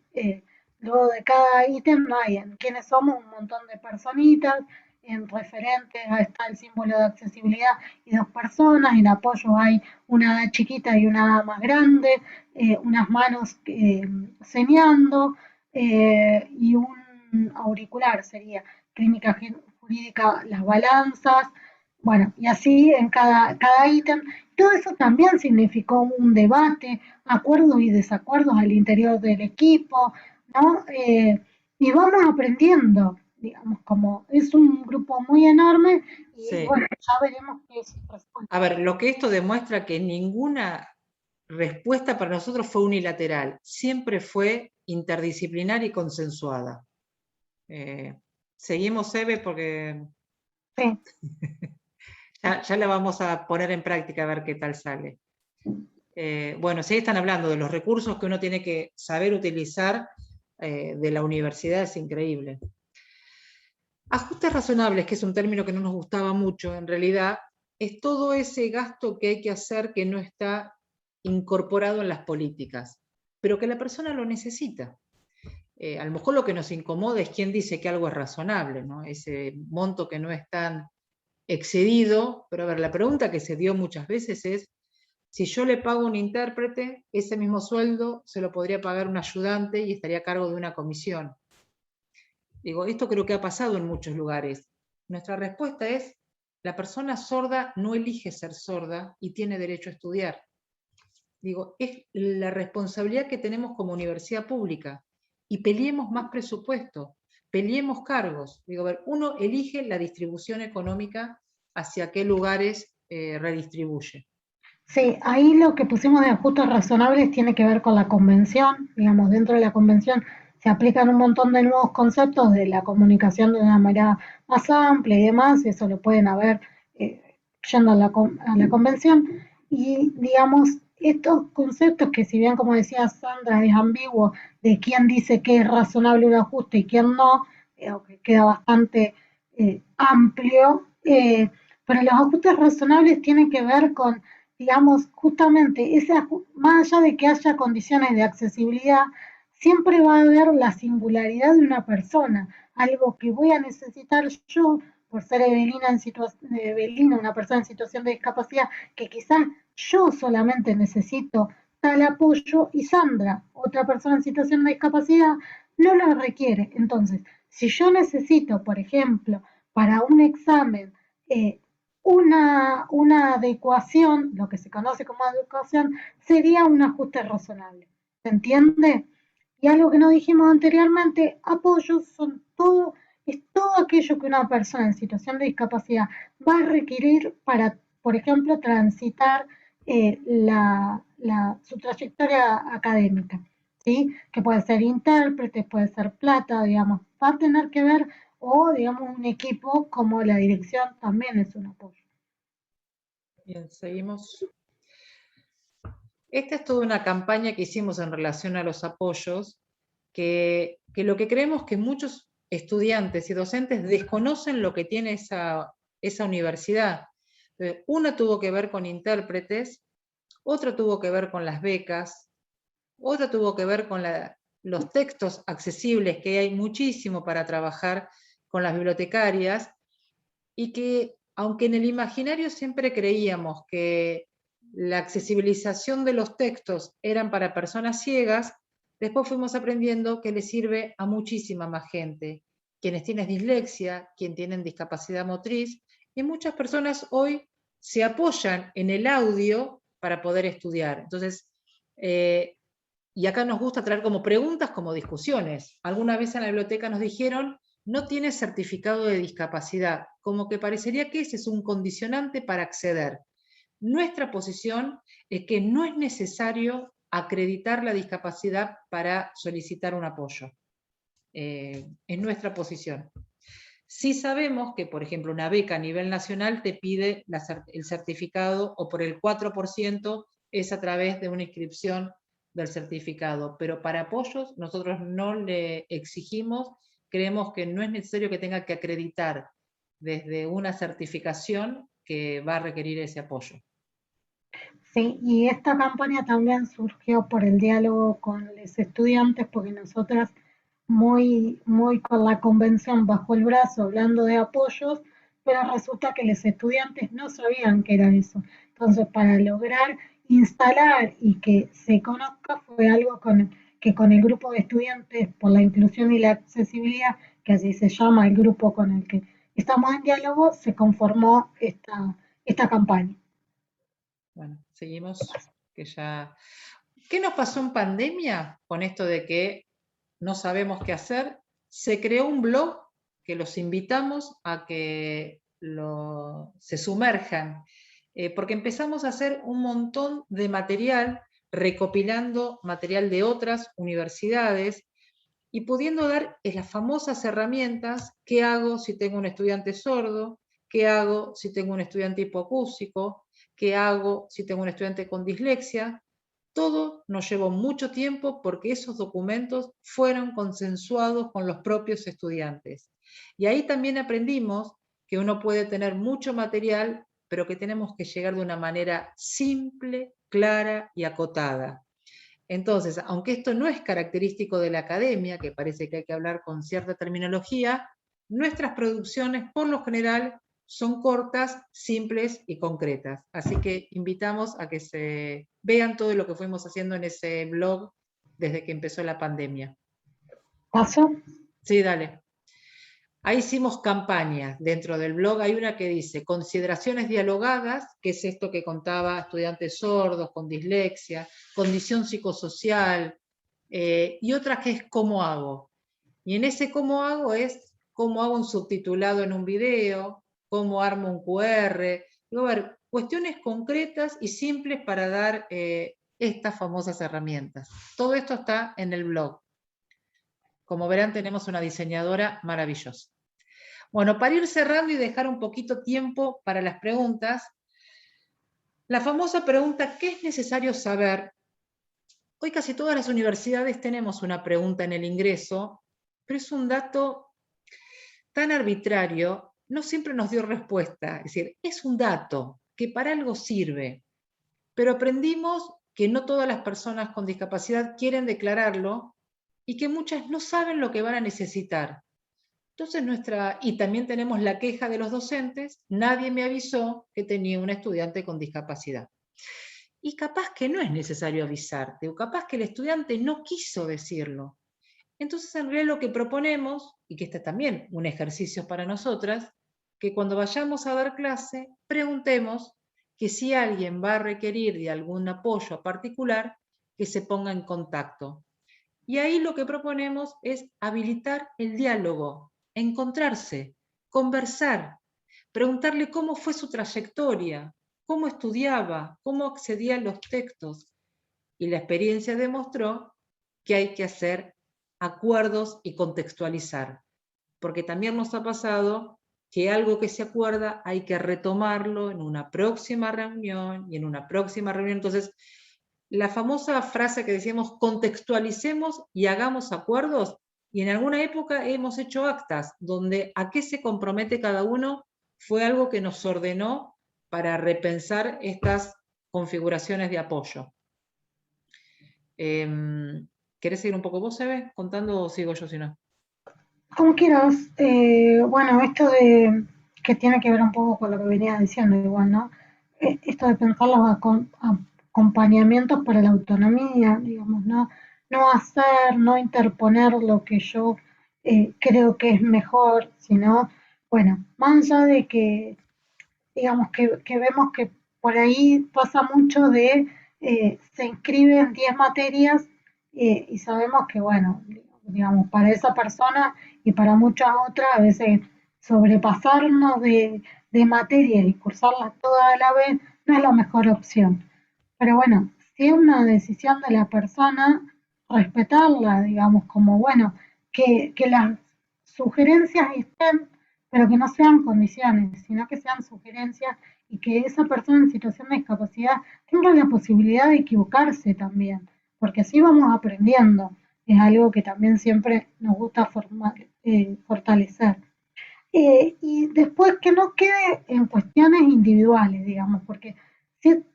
Luego de cada ítem hay en quiénes somos un montón de personitas, en referentes está el símbolo de accesibilidad y dos personas, en apoyo hay una chiquita y una más grande, unas manos señando, y un auricular sería clínica jurídica, las balanzas, bueno, y así en cada ítem. Todo eso también significó un debate, acuerdos y desacuerdos al interior del equipo, ¿no? Y vamos aprendiendo, digamos, como es un grupo muy enorme y sí. bueno, ya veremos qué es. A ver, lo que esto demuestra que ninguna respuesta para nosotros fue unilateral, siempre fue interdisciplinar y consensuada. Seguimos, Eve, porque Sí. ya la vamos a poner en práctica a ver qué tal sale. Bueno, sí están hablando de los recursos que uno tiene que saber utilizar de la universidad, es increíble. Ajustes razonables, que es un término que no nos gustaba mucho, en realidad, es todo ese gasto que hay que hacer que no está incorporado en las políticas, pero que la persona lo necesita. A lo mejor lo que nos incomoda es quién dice que algo es razonable, ¿no? Ese monto que no es tan excedido, pero a ver, la pregunta que se dio muchas veces es, si yo le pago un intérprete, ese mismo sueldo se lo podría pagar un ayudante y estaría a cargo de una comisión. Digo, esto creo que ha pasado en muchos lugares. Nuestra respuesta es, la persona sorda no elige ser sorda y tiene derecho a estudiar. Digo, es la responsabilidad que tenemos como universidad pública. Y peleemos más presupuesto, peleemos cargos. Digo, a ver, uno elige la distribución económica hacia qué lugares redistribuye. Sí, ahí lo que pusimos de ajustes razonables tiene que ver con la convención. Digamos, dentro de la convención se aplican un montón de nuevos conceptos de la comunicación de una manera más amplia y demás, y eso lo pueden haber yendo a la convención. Y digamos, estos conceptos que, si bien, como decía Sandra, es ambiguo de quién dice que es razonable un ajuste y quién no, que queda bastante amplio, pero los ajustes razonables tienen que ver con, digamos, justamente, más allá de que haya condiciones de accesibilidad, siempre va a haber la singularidad de una persona, algo que voy a necesitar yo, por ser Evelina, una persona en situación de discapacidad, que quizás yo solamente necesito tal apoyo y Sandra, otra persona en situación de discapacidad, no lo requiere. Entonces, si yo necesito, por ejemplo, para un examen, una adecuación, lo que se conoce como adecuación, sería un ajuste razonable. ¿Se entiende? Y algo que no dijimos anteriormente, apoyos es todo aquello que una persona en situación de discapacidad va a requerir para, por ejemplo, transitar su trayectoria académica, ¿sí? Que puede ser intérprete, puede ser plata, digamos, va a tener que ver, o digamos un equipo como la dirección también es un apoyo. Bien, seguimos. Esta es toda una campaña que hicimos en relación a los apoyos, que lo que creemos que muchos estudiantes y docentes desconocen lo que tiene esa universidad. Una tuvo que ver con intérpretes, otra tuvo que ver con las becas, otra tuvo que ver con los textos accesibles, que hay muchísimo para trabajar con las bibliotecarias, y que aunque en el imaginario siempre creíamos que la accesibilización de los textos eran para personas ciegas, después fuimos aprendiendo que le sirve a muchísima más gente. Quienes tienen dislexia, quienes tienen discapacidad motriz, y muchas personas hoy se apoyan en el audio para poder estudiar. Entonces, y acá nos gusta traer como preguntas, como discusiones. Alguna vez en la biblioteca nos dijeron, no tiene certificado de discapacidad, como que parecería que ese es un condicionante para acceder. Nuestra posición es que no es necesario acreditar la discapacidad para solicitar un apoyo. Es nuestra posición. Sí sabemos que, por ejemplo, una beca a nivel nacional te pide el certificado, o por el 4% es a través de una inscripción del certificado, pero para apoyos nosotros no le exigimos, creemos que no es necesario que tenga que acreditar desde una certificación que va a requerir ese apoyo. Sí, y esta campaña también surgió por el diálogo con los estudiantes, porque nosotras muy con la convención bajo el brazo hablando de apoyos, pero resulta que los estudiantes no sabían qué era eso. Entonces, para lograr instalar y que se conozca fue algo que con el grupo de estudiantes por la inclusión y la accesibilidad, que así se llama el grupo con el que estamos en diálogo, se conformó esta campaña. Bueno, seguimos, que ya... ¿Qué nos pasó en pandemia con esto de que no sabemos qué hacer? Se creó un blog que los invitamos a que se sumerjan, porque empezamos a hacer un montón de material, recopilando material de otras universidades y pudiendo dar las famosas herramientas. ¿Qué hago si tengo un estudiante sordo? ¿Qué hago si tengo un estudiante hipoacúsico? ¿Qué hago si tengo un estudiante con dislexia? Todo nos llevó mucho tiempo porque esos documentos fueron consensuados con los propios estudiantes. Y ahí también aprendimos que uno puede tener mucho material, pero que tenemos que llegar de una manera simple, clara y acotada. Entonces, aunque esto no es característico de la academia, que parece que hay que hablar con cierta terminología, nuestras producciones, por lo general, son cortas, simples y concretas. Así que invitamos a que se vean todo lo que fuimos haciendo en ese blog desde que empezó la pandemia. ¿Paso? Sí, dale. Ahí hicimos campañas. Dentro del blog hay una que dice consideraciones dialogadas, que es esto que contaba estudiantes sordos, con dislexia, condición psicosocial, y otra que es cómo hago. Y en ese cómo hago es cómo hago un subtitulado en un video, cómo armo un QR. Digo, a ver, cuestiones concretas y simples para dar estas famosas herramientas. Todo esto está en el blog. Como verán, tenemos una diseñadora maravillosa. Bueno, para ir cerrando y dejar un poquito tiempo para las preguntas, la famosa pregunta, ¿qué es necesario saber? Hoy casi todas las universidades tenemos una pregunta en el ingreso, pero es un dato tan arbitrario, no siempre nos dio respuesta. Es decir, es un dato que para algo sirve, pero aprendimos que no todas las personas con discapacidad quieren declararlo y que muchas no saben lo que van a necesitar. Entonces y también tenemos la queja de los docentes, nadie me avisó que tenía un estudiante con discapacidad. Y capaz que no es necesario avisarte, o capaz que el estudiante no quiso decirlo. Entonces en realidad lo que proponemos, y que este es también un ejercicio para nosotras, que cuando vayamos a dar clase, preguntemos que si alguien va a requerir de algún apoyo particular, que se ponga en contacto. Y ahí lo que proponemos es habilitar el diálogo, encontrarse, conversar, preguntarle cómo fue su trayectoria, cómo estudiaba, cómo accedía a los textos. Y la experiencia demostró que hay que hacer acuerdos y contextualizar. Porque también nos ha pasado que algo que se acuerda hay que retomarlo en una próxima reunión y en una próxima reunión. Entonces, la famosa frase que decíamos, contextualicemos y hagamos acuerdos, y en alguna época hemos hecho actas donde a qué se compromete cada uno fue algo que nos ordenó para repensar estas configuraciones de apoyo. ¿Querés seguir un poco vos, Eve, contando, o sigo yo si no? Como quieras. Bueno, esto de que tiene que ver un poco con lo que venía diciendo igual, ¿no? Esto de pensar los acompañamientos para la autonomía, digamos, ¿no? No hacer, no interponer lo que yo creo que es mejor, sino, bueno, más allá de que, digamos, que vemos que por ahí pasa mucho de, se inscriben 10 materias y sabemos que, bueno, digamos, para esa persona y para muchas otras, a veces sobrepasarnos de materias y cursarlas todas a la vez no es la mejor opción. Pero bueno, si es una decisión de la persona, respetarla, digamos, como bueno, que las sugerencias estén, pero que no sean condiciones, sino que sean sugerencias y que esa persona en situación de discapacidad tenga la posibilidad de equivocarse también, porque así vamos aprendiendo. Es algo que también siempre nos gusta fortalecer. Y después que no quede en cuestiones individuales, digamos, porque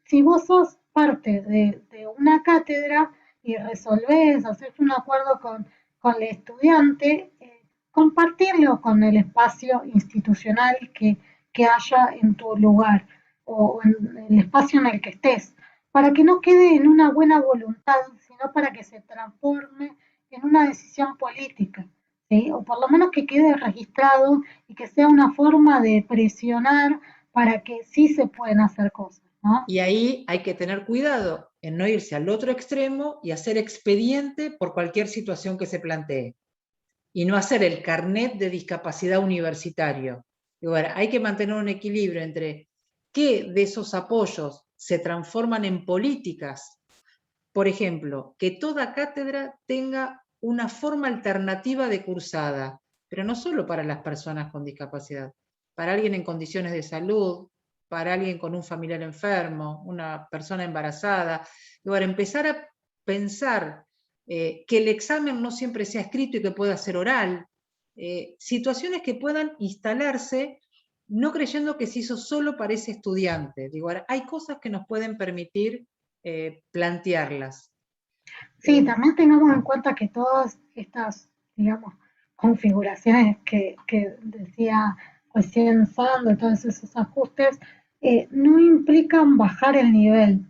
si vos sos parte de una cátedra y resolvés, hacer un acuerdo con el estudiante, compartirlo con el espacio institucional que haya en tu lugar o en el espacio en el que estés, para que no quede en una buena voluntad, sino para que se transforme en una decisión política, ¿sí? O por lo menos que quede registrado y que sea una forma de presionar para que sí se pueden hacer cosas, ¿no? Y ahí hay que tener cuidado en no irse al otro extremo y hacer expediente por cualquier situación que se plantee. Y no hacer el carnet de discapacidad universitario. Y bueno, hay que mantener un equilibrio entre qué de esos apoyos se transforman en políticas. Por ejemplo, que toda cátedra tenga una forma alternativa de cursada, pero no solo para las personas con discapacidad, para alguien en condiciones de salud, para alguien con un familiar enfermo, una persona embarazada. Y bueno, empezar a pensar que el examen no siempre sea escrito y que pueda ser oral, situaciones que puedan instalarse, no creyendo que se hizo solo para ese estudiante. Digo, hay cosas que nos pueden permitir plantearlas. Sí, también tengamos en cuenta que todas estas, digamos, configuraciones que decía recién Sandro, todos esos ajustes, no implican bajar el nivel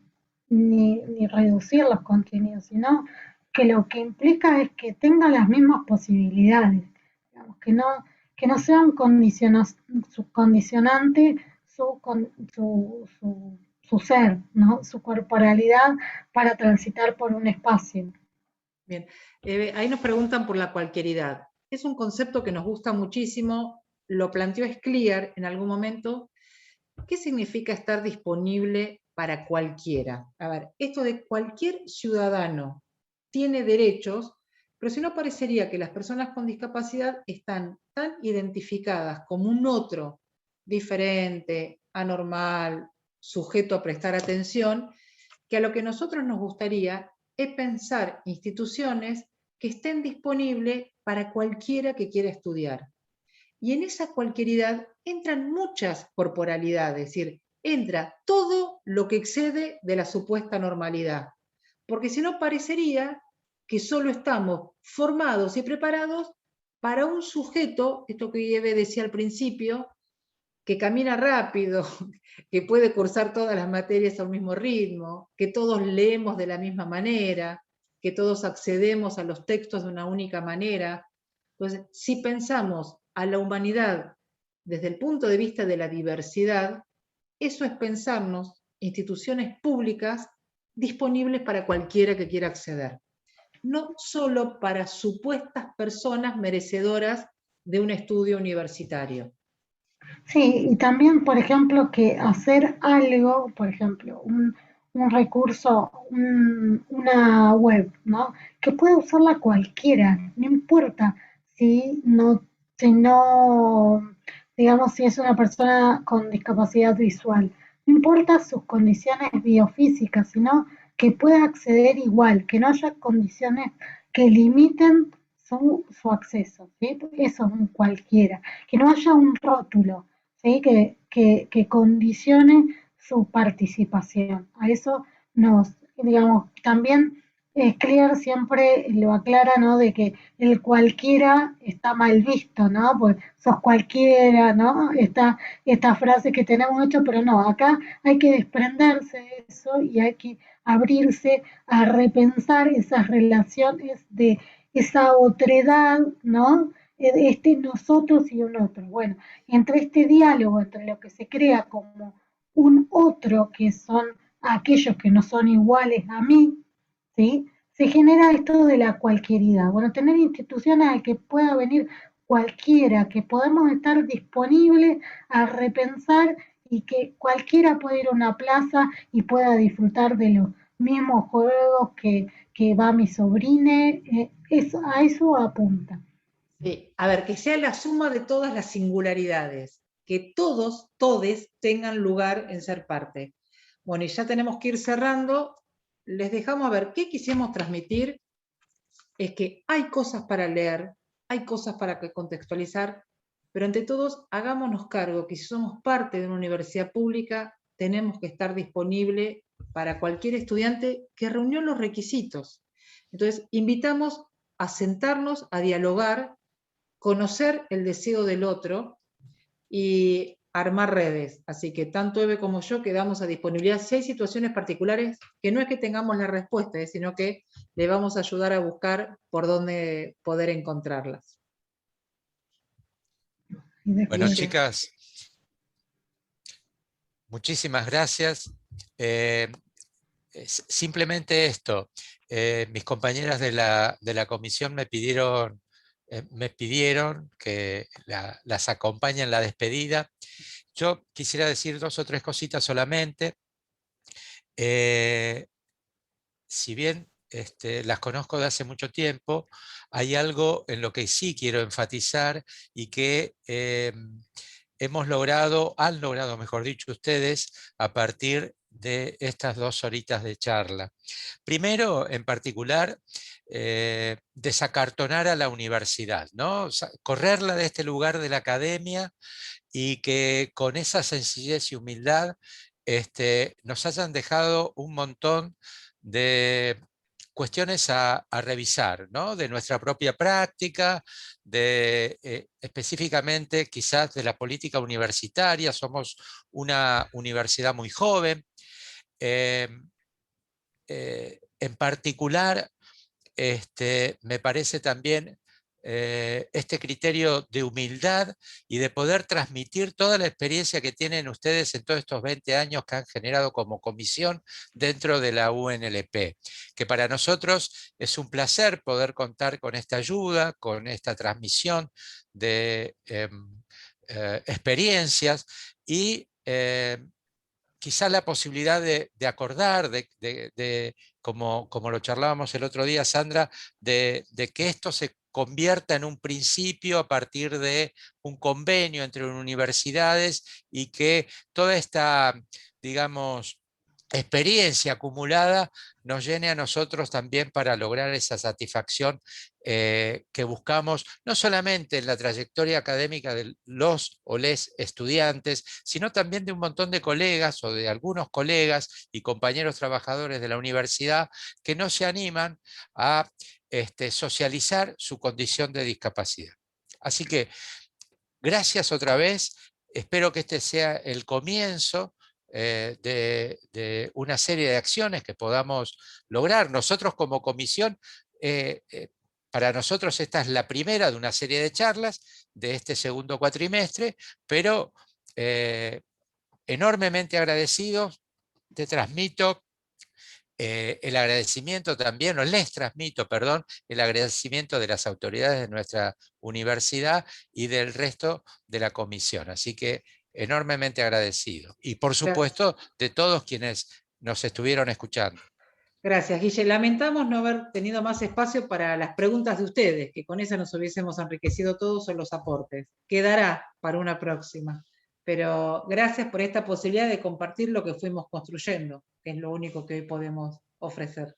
ni reducir los contenidos, sino que lo que implica es que tengan las mismas posibilidades, digamos, que no sean condicionante su ser, ¿no? Su corporalidad para transitar por un espacio. Bien, ahí nos preguntan por la cualquieridad. Es un concepto que nos gusta muchísimo, lo planteó Scliar en algún momento. ¿Qué significa estar disponible para cualquiera? A ver, esto de cualquier ciudadano tiene derechos, pero si no parecería que las personas con discapacidad están tan identificadas como un otro diferente, anormal, sujeto a prestar atención, que a lo que a nosotros nos gustaría es pensar instituciones que estén disponibles para cualquiera que quiera estudiar. Y en esa cualquieridad entran muchas corporalidades, es decir, entra todo lo que excede de la supuesta normalidad. Porque si no parecería que solo estamos formados y preparados para un sujeto, esto que Eve decía al principio, que camina rápido, que puede cursar todas las materias al mismo ritmo, que todos leemos de la misma manera, que todos accedemos a los textos de una única manera. Entonces, si pensamos a la humanidad desde el punto de vista de la diversidad, eso es pensarnos instituciones públicas disponibles para cualquiera que quiera acceder. No solo para supuestas personas merecedoras de un estudio universitario. Sí, y también, por ejemplo, que hacer algo, por ejemplo, un recurso, una web, ¿no? Que puede usarla cualquiera, no importa si no, digamos, si es una persona con discapacidad visual, no importa sus condiciones biofísicas, sino que pueda acceder igual, que no haya condiciones que limiten su acceso, ¿sí? Eso es un cualquiera, que no haya un rótulo, ¿sí? Que condicione su participación. A eso digamos, también Clear siempre lo aclara, ¿no? De que el cualquiera está mal visto, ¿no? Pues sos cualquiera, ¿no? Esta frase que tenemos hecho, pero no, acá hay que desprenderse de eso y hay que abrirse a repensar esas relaciones de esa otredad, ¿no? Nosotros y un otro. Bueno, entre este diálogo, entre lo que se crea como un otro, que son aquellos que no son iguales a mí, ¿sí? Se genera esto de la cualquieridad. Bueno, tener instituciones a que pueda venir cualquiera, que podemos estar disponibles a repensar y que cualquiera pueda ir a una plaza y pueda disfrutar de los mismos juegos que va mi sobrine, a eso apunta. Sí, a ver, que sea la suma de todas las singularidades, que todos tengan lugar en ser parte. Bueno, y ya tenemos que ir cerrando. Les dejamos a ver qué quisimos transmitir. Es que hay cosas para leer, hay cosas para contextualizar, pero entre todos hagámonos cargo que si somos parte de una universidad pública, tenemos que estar disponible para cualquier estudiante que reunió los requisitos. Entonces, invitamos a sentarnos, a dialogar, conocer el deseo del otro y armar redes. Así que tanto Eve como yo quedamos a disponibilidad. Si hay situaciones particulares, que no es que tengamos la respuesta, sino que le vamos a ayudar a buscar por dónde poder encontrarlas. Bueno, chicas, muchísimas gracias. Simplemente esto, mis compañeras de la comisión me pidieron que las acompañe en la despedida. Yo quisiera decir 2 o 3 cositas solamente. Si bien las conozco de hace mucho tiempo, hay algo en lo que sí quiero enfatizar y que han logrado, mejor dicho, ustedes a partir de estas 2 horitas de charla. Primero, en particular, desacartonar a la universidad, ¿no? Correrla de este lugar de la academia y que con esa sencillez y humildad nos hayan dejado un montón de cuestiones a revisar, ¿no? De nuestra propia práctica, específicamente quizás de la política universitaria. Somos una universidad muy joven. En particular, me parece también este criterio de humildad y de poder transmitir toda la experiencia que tienen ustedes en todos estos 20 años que han generado como comisión dentro de la UNLP, que para nosotros es un placer poder contar con esta ayuda, con esta transmisión de experiencias y quizás la posibilidad de acordar, como lo charlábamos el otro día, Sandra, de que esto se convierta en un principio a partir de un convenio entre universidades y que toda esta, digamos, experiencia acumulada nos llene a nosotros también para lograr esa satisfacción que buscamos, no solamente en la trayectoria académica de los o les estudiantes, sino también de un montón de colegas o de algunos colegas y compañeros trabajadores de la universidad que no se animan a socializar su condición de discapacidad. Así que gracias otra vez, espero que este sea el comienzo de una serie de acciones que podamos lograr. Nosotros como comisión, para nosotros esta es la primera de una serie de charlas de este segundo cuatrimestre, pero enormemente agradecidos. Te transmito el agradecimiento también, o les transmito, perdón, el agradecimiento de las autoridades de nuestra universidad y del resto de la comisión. Así que enormemente agradecido. Y por supuesto, de todos quienes nos estuvieron escuchando. Gracias, Guille. Lamentamos no haber tenido más espacio para las preguntas de ustedes, que con eso nos hubiésemos enriquecido todos en los aportes. Quedará para una próxima. Pero gracias por esta posibilidad de compartir lo que fuimos construyendo, que es lo único que hoy podemos ofrecer.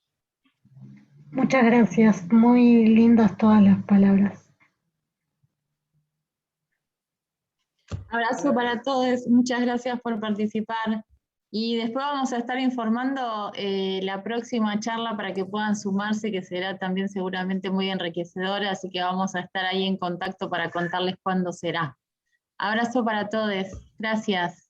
Muchas gracias, muy lindas todas las palabras. Abrazo para todos, muchas gracias por participar. Y después vamos a estar informando la próxima charla para que puedan sumarse, que será también seguramente muy enriquecedora, así que vamos a estar ahí en contacto para contarles cuándo será. Abrazo para todos, gracias.